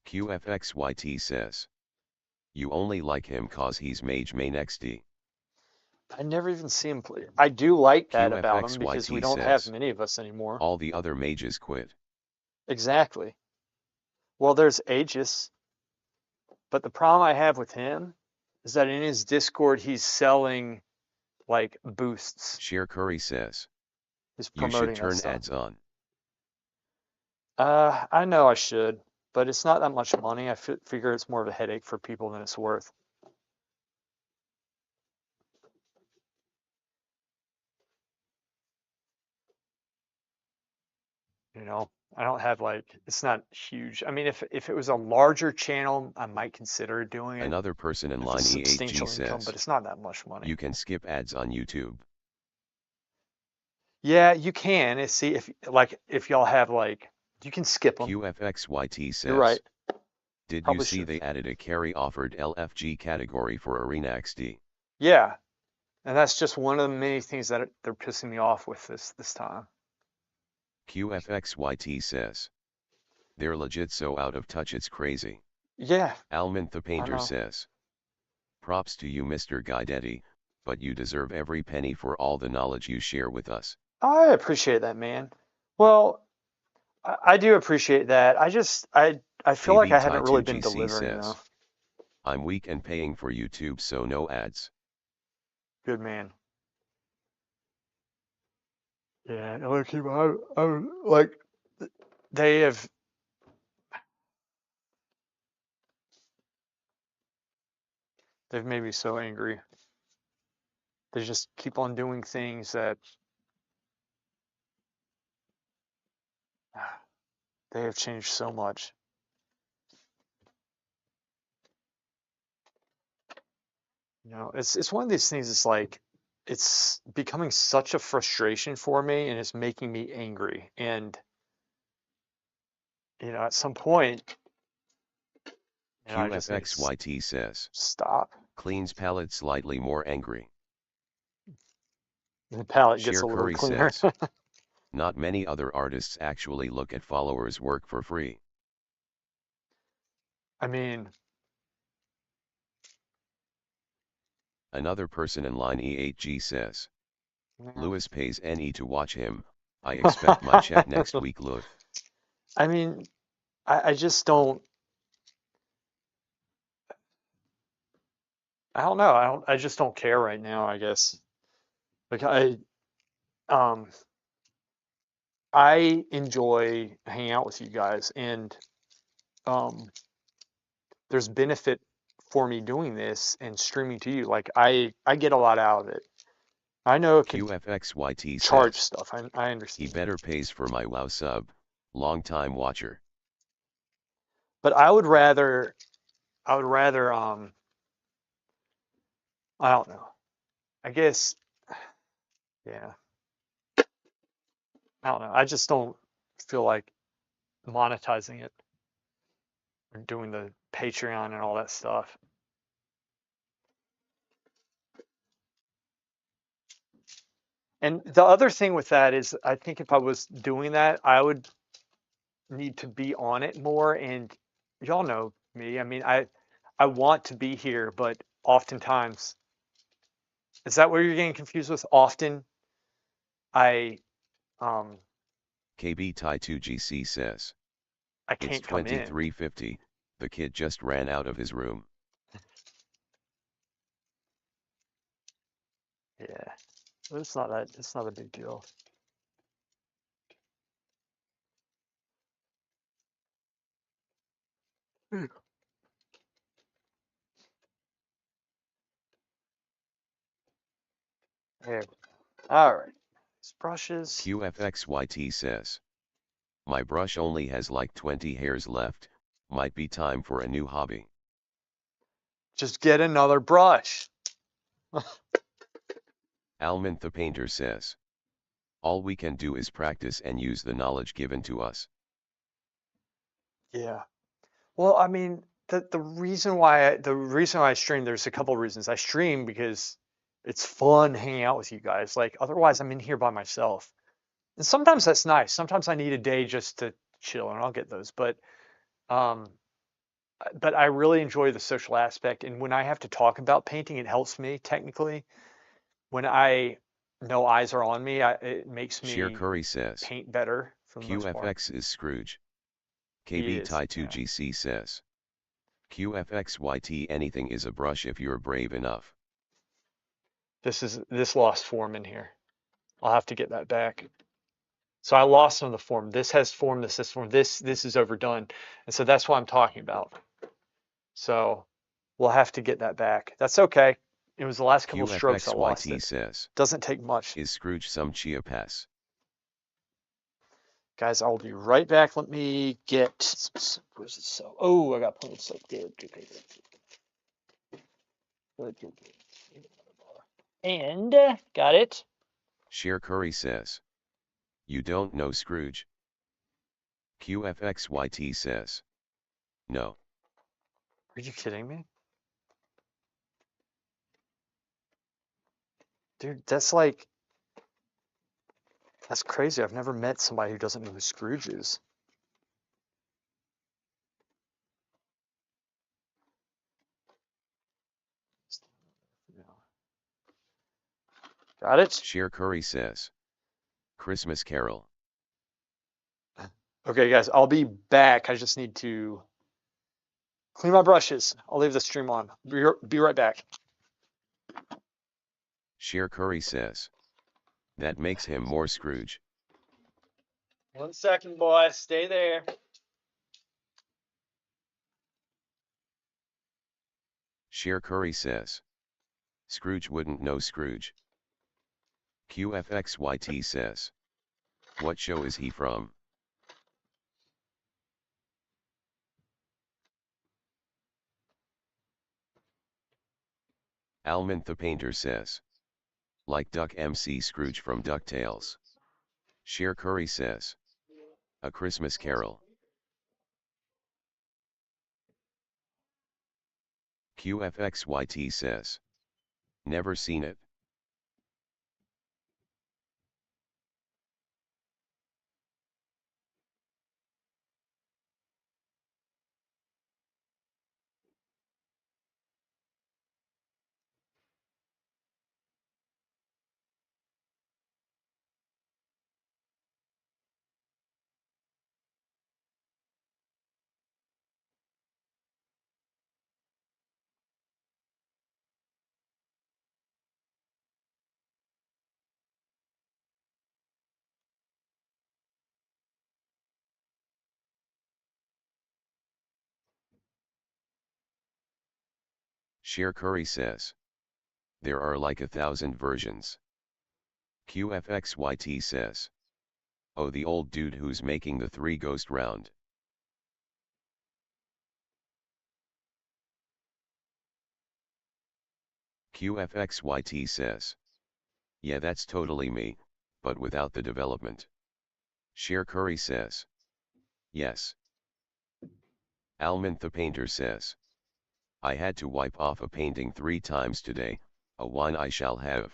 QFXYT says, you only like him cause he's Mage Main XD. I never even see him play. I do like that about him because we QFXYT don't have says, many of us anymore. all the other mages quit. Exactly. Well, there's Aegis, but the problem I have with him is that in his Discord he's selling like boosts. Sheer Curry says, He's you should promoting that turn stuff. ads on. I know I should, but it's not that much money. I figure it's more of a headache for people than it's worth. I don't have like, it's not huge. I mean, if it was a larger channel, I might consider doing it. Another person in If line it's E8G substantial income, says, but it's not that much money. you can skip ads on YouTube. Yeah, you can. See if y'all have like, you can skip them. QFXYT says, You're right. did Probably you see should. they added a carry offered LFG category for Arena XD? Yeah, and that's just one of the many things that they're pissing me off with this time. QFXYT says, they're legit so out of touch it's crazy. Yeah. Alman the Painter says, props to you Mr. Guidetti, but you deserve every penny for all the knowledge you share with us. I appreciate that, man. Well, I do appreciate that. I feel like KB I haven't Tai really been 2GC delivering though. says, I'm weak and paying for YouTube, so no ads. Good man. Yeah, look, I'm like they have. They've made me so angry. They just keep on doing things that they have changed so much. You know, it's one of these things. It's like it's becoming such a frustration for me, and it's making me angry. And you know, at some point, you know, I just need to QFXYT says, stop. cleans palette slightly more angry. The palette gets Sheer a little Curry cleaner. says, not many other artists actually look at followers' work for free. I mean, Another person in line E8G says, yeah. Lewis pays NE to watch him. I expect my check next week, Lewis. I mean, I just don't. I don't know. I just don't care right now, I guess. Like um I enjoy hanging out with you guys, and um there's benefit for me doing this and streaming to you. Like I get a lot out of it. I know it can QFXYT charge says, stuff. I he understand. better pays for my WoW sub. Long time watcher. But I would rather I don't know. I guess yeah. I don't know. I just don't feel like monetizing it or doing the Patreon and all that stuff. And the other thing with that is, I think if I was doing that, I would need to be on it more. And y'all know me. I mean, I want to be here, but oftentimes, is that where you're getting confused with? Often, I um KB Tai 2GC says, I it's can't come in. 23:50. The kid just ran out of his room. Yeah, but it's not that. It's not a big deal. Yeah. All right. These brushes. QFXYT says, my brush only has like 20 hairs left. Might be time for a new hobby. Just get another brush. Almond the painter says, all we can do is practice and use the knowledge given to us. Yeah. Well, I mean, the reason why I stream, there's a couple of reasons. I stream because it's fun hanging out with you guys. Like otherwise, I'm in here by myself, and sometimes that's nice. Sometimes I need a day just to chill, and I'll get those. Um, but I really enjoy the social aspect, and when I have to talk about painting, it helps me technically. When I know eyes are on me, it makes Sheer me Curry says, paint better for the most part. QFX is Scrooge. He KB is. Tai Yeah. 2GC says, QFXYT anything is a brush if you're brave enough. This lost form in here. I'll have to get that back. So I lost some of the form. This has form, this has form, this is overdone. And so that's what I'm talking about. So we'll have to get that back. That's okay. It was the last couple of strokes I lost QFXYT it. says, Doesn't take much. is Scrooge some chia pass? Guys, I'll be right back. Let me get, where's it so? Oh, I got plenty of soap. Good. And got it. Sheer Curry says, you don't know Scrooge? QFXYT says, no. Are you kidding me? Dude, that's crazy. I've never met somebody who doesn't know who Scrooge is. Got it? Cher Curry says. Christmas Carol. Okay, guys, I'll be back. I just need to clean my brushes. I'll leave the stream on. Be right back. Cher Curry says. That makes him more Scrooge. 1 second, boy. Stay there. Cher Curry says. Scrooge wouldn't know Scrooge. QFXYT says. What show is he from? Almond the Painter says. Like Duck MC Scrooge from DuckTales. Cher Curry says. A Christmas Carol. QFXYT says. Never seen it. Cher Curry says. There are like 1,000 versions. QFXYT says. Oh, the old dude who's making the 3 ghost round. QFXYT says. Yeah, that's totally me, but without the development. Cher Curry says. Yes. Almond the Painter says. I had to wipe off a painting 3 times today, a wine I shall have.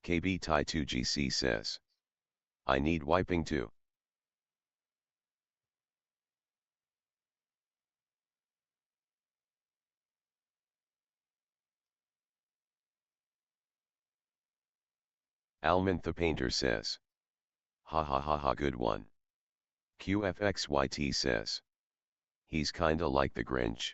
KB Tai 2GC says. I need wiping too. Almond the Painter says. Ha ha ha ha, good one. QFXYT says. He's kinda like the Grinch.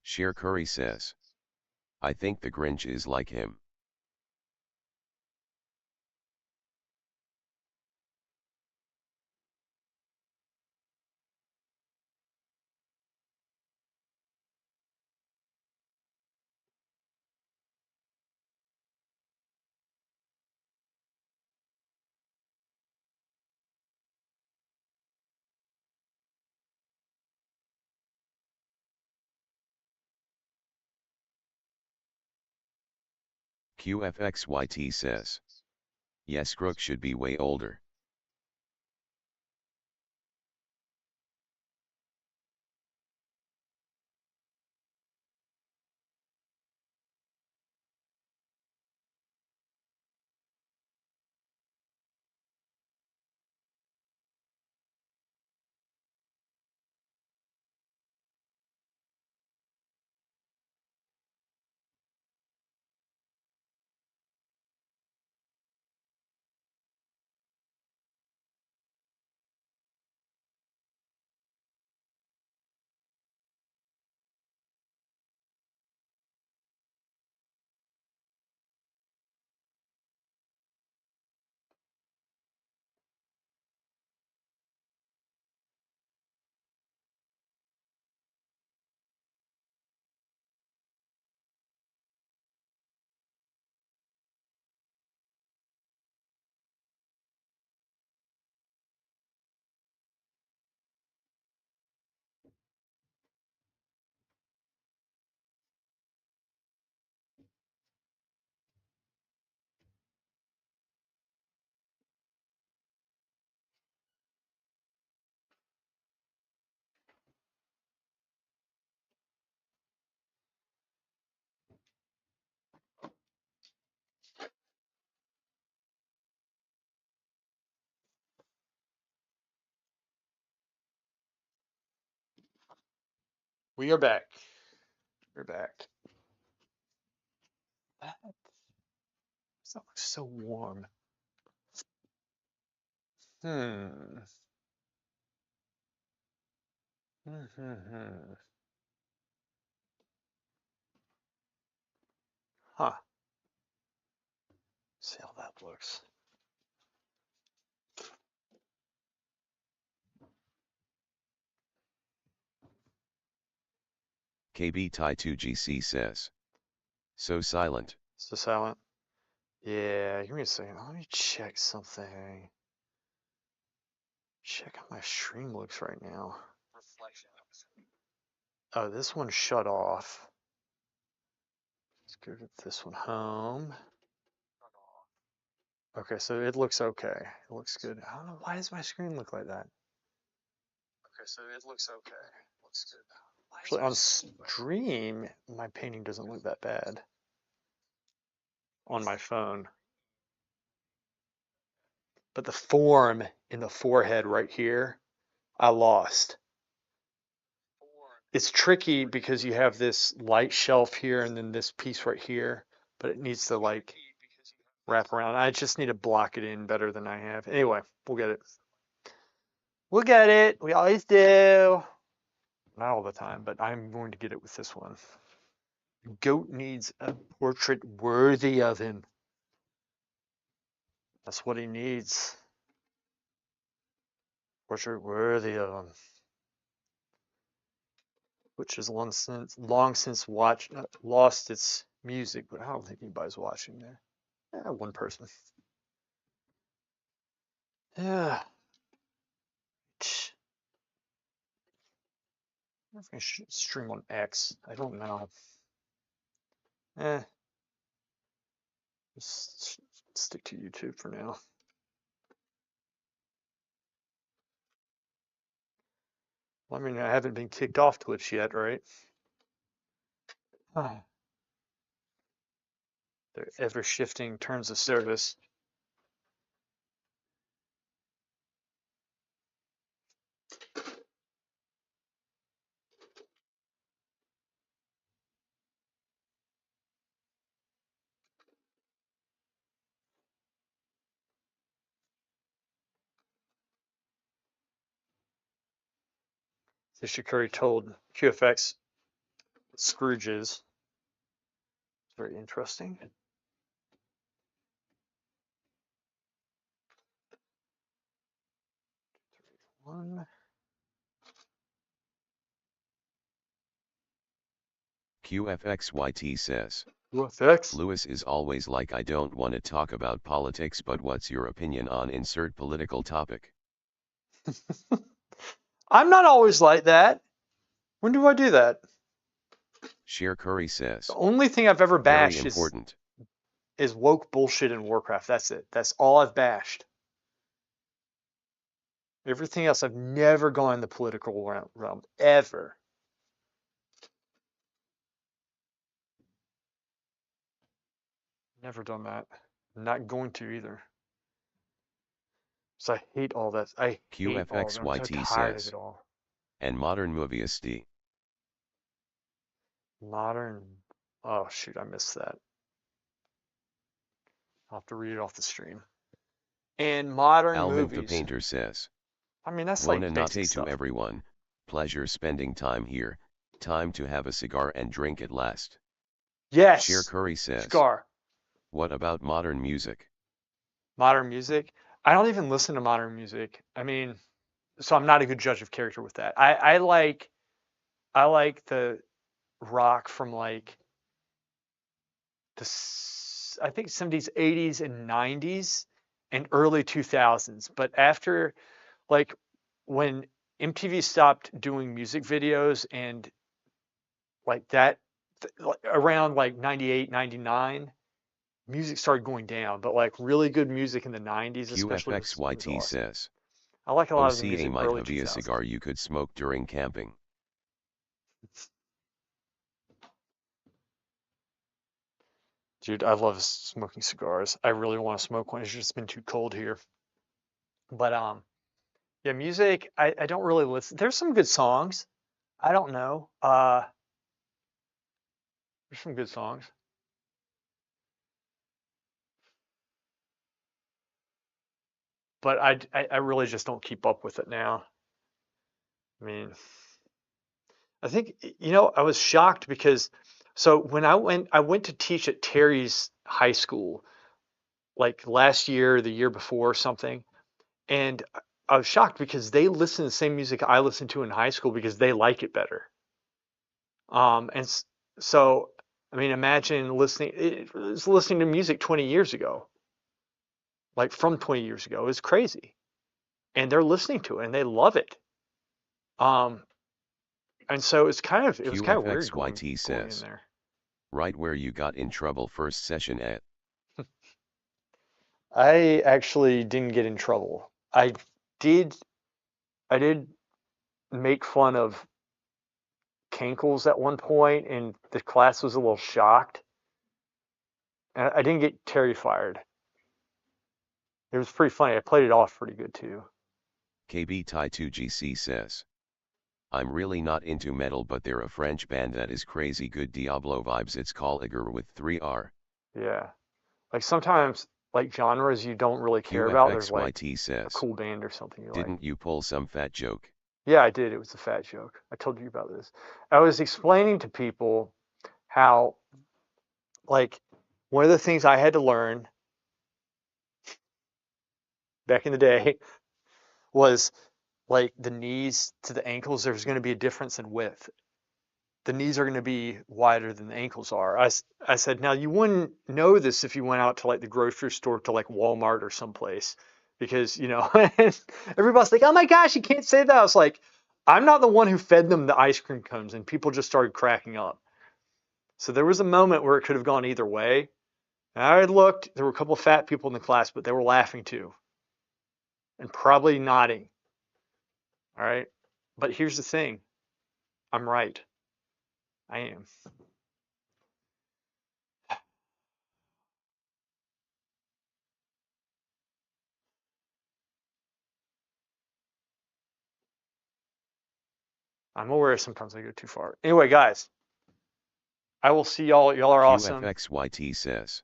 Sheer Curry says, I think the Grinch is like him. QFXYT says, yes, Crook should be way older. We are back. We're back. That looks so warm. Hmm. Hmm. Huh. See how that looks. KB Tai 2GC says, so silent. So silent. Yeah, give me a second. Let me check something. Check how my stream looks right now. Oh, this one shut off. Let's go get this one home. Okay, so it looks okay. It looks good. I don't know, why does my screen look like that? Okay, so it looks okay. Looks good. Actually, on stream, my painting doesn't look that bad on my phone. But the form in the forehead right here, I lost. It's tricky because you have this light shelf here and then this piece right here, but it needs to like wrap around. I just need to block it in better than I have. Anyway, we'll get it. We'll get it. We always do. Not all the time, but I'm going to get it with this one. Goat needs a portrait worthy of him. That's what he needs. Portrait worthy of him. Which has long since lost its music, but I don't think anybody's watching there. One person. Yeah. I wonder if I should stream on X. I don't know. Just stick to YouTube for now. Well, I mean, I haven't been kicked off Twitch yet, right? Their ever-shifting terms of service. Sister Curry told QFX Scrooges. It's very interesting. One. QFXYT says, UFX. Lewis is always like I don't want to talk about politics, but what's your opinion on insert political topic? I'm not always like that. When do I do that? Sheer Curry The says, only thing I've ever very bashed important. is woke bullshit in Warcraft. That's it. That's all I've bashed. Everything else, I've never gone in the political realm, ever. Never done that. I'm not going to either. So I hate all that. I hate all of it. I'm so QFXYT tired of says, it all. and modern movieist. Modern. Oh, shoot, I missed that. I'll have to read it off the stream. And modern Almond the movies. Painter says, I mean, that's Buona like basic notte to stuff. everyone, pleasure spending time here, time to have a cigar and drink at last. Sheer Yes, Curry says, cigar. what about modern music? Modern music. I don't even listen to modern music. I mean, so I'm not a good judge of character with that. I like the rock from like I think 70s, 80s, and 90s and early 2000s. But after like when MTV stopped doing music videos and like that around like 98, 99, music started going down. But like really good music in the 90s especially was QFXYT awesome. says, I like a lot of the OCA music might early have a 2000s. cigar you could smoke during camping. Dude, I love smoking cigars. I really want to smoke one. It's just been too cold here. But yeah, music, I don't really listen. There's some good songs. I don't know. There's some good songs. But I really just don't keep up with it now. I mean, I think I was shocked because so when I went to teach at Terry's high school like last year, the year before or something, and I was shocked because they listen to the same music I listened to in high school because they like it better. And so, I mean, imagine listening to music 20 years ago, like from 20 years ago. It's crazy, and they're listening to it and they love it. Um, and so it was kind of weird QFXYT going in says, there. right where you got in trouble first session at. I actually didn't get in trouble. Did I did make fun of Cankles at one point, and the class was a little shocked. And I didn't get Terry fired. It was pretty funny. I played it off pretty good too. KB Tai 2GC says, I'm really not into metal, but they're a French band that is crazy good Diablo vibes. It's called Iger with 3R. Yeah. Like sometimes like genres you don't really care about. There's like QFXYT a says, cool band or something you like. didn't you pull some fat joke? Yeah, I did. It was a fat joke. I told you about this. I was explaining to people how like one of the things I had to learn back in the day was like the knees to the ankles, there's going to be a difference in width. The knees are going to be wider than the ankles are. I said, now you wouldn't know this if you went out to like the grocery store to like Walmart or someplace because, everybody's like, oh my gosh, you can't say that. I was like, I'm not the one who fed them the ice cream cones, and people just started cracking up. So there was a moment where it could have gone either way. And I looked, there were a couple of fat people in the class, but they were laughing too and probably nodding. All right. But here's the thing, I'm right. I am. I'm aware sometimes I go too far. Anyway, guys, I will see y'all. Y'all are awesome. QFXYT says,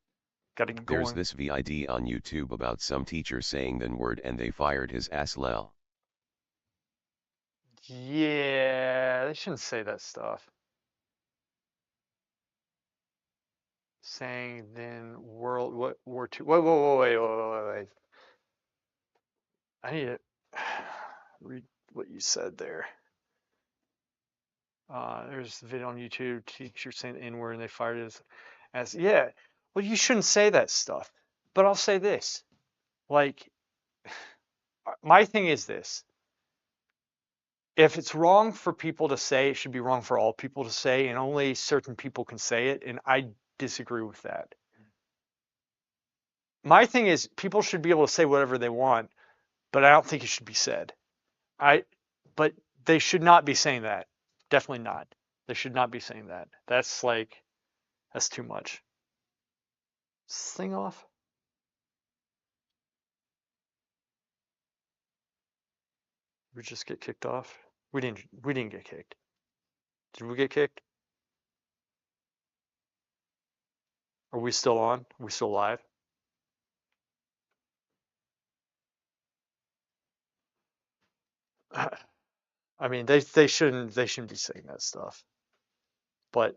Got to get there's going. this VID on YouTube about some teacher saying the word and they fired his ass lel. Yeah, they shouldn't say that stuff. saying then World War II. Wait. I need to read what you said there. There's a video on YouTube, teacher saying the N-word and they fired it as yeah. Well, you shouldn't say that stuff. But I'll say this. Like, my thing is this. If it's wrong for people to say, it should be wrong for all people to say, and only certain people can say it, and I disagree with that. My thing is people should be able to say whatever they want, but I don't think it should be said. I but they should not be saying that. Definitely not. They should not be saying that. That's too much. Is this thing off? We just get kicked off? We didn't get kicked. Did we get kicked? Are we still on? Are we still live? I mean, they shouldn't be saying that stuff. But,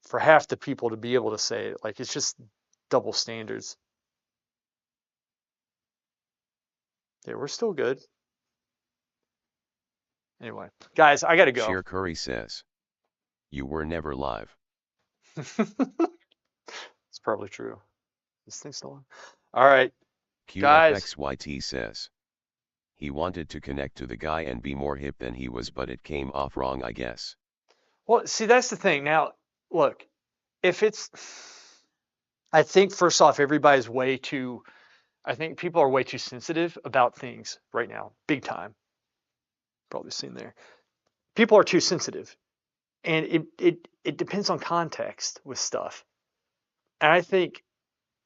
for half the people to be able to say it, like it's just double standards. Yeah, we're still good. Anyway, guys, I gotta go. Sheer Curry says, you were never live. It's probably true. This thing's still on. All right, guys. QFXYT says, he wanted to connect to the guy and be more hip than he was, but it came off wrong, I guess. Well, see, that's the thing. Now, look, I think first off, I think people are way too sensitive about things right now, big time. Probably seen there. People are too sensitive, and it depends on context with stuff. And I think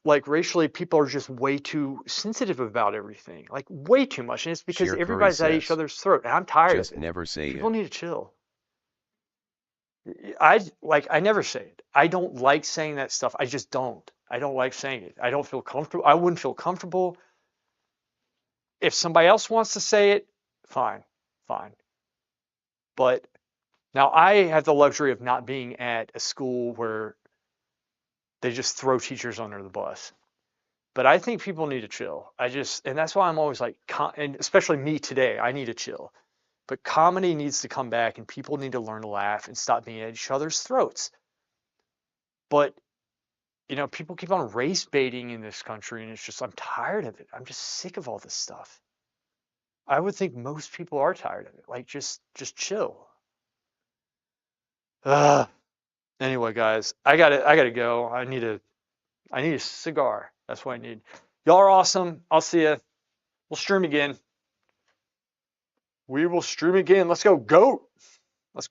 like racially, people are just way too sensitive about everything, like way too much, and it's because Sheer Curry everybody's at each says, other's throat, and I'm tired just of it. never say People it. need to chill. I never say it. I don't like saying that stuff. I just don't. I don't like saying it. I don't feel comfortable. I wouldn't feel comfortable. If somebody else wants to say it, fine, fine. But now I have the luxury of not being at a school where they just throw teachers under the bus. But I think people need to chill. And that's why I'm always like, and especially me today, I need to chill. But comedy needs to come back and people need to learn to laugh and stop being at each other's throats. But, people keep on race baiting in this country and it's just, I'm tired of it. I'm just sick of all this stuff. I would think most people are tired of it. Like, just chill. Ugh. Anyway, guys, I gotta go. I need a cigar. That's what I need. Y'all are awesome. I'll see you. We'll stream again. We will stream again. Let's go. Goat. Let's go.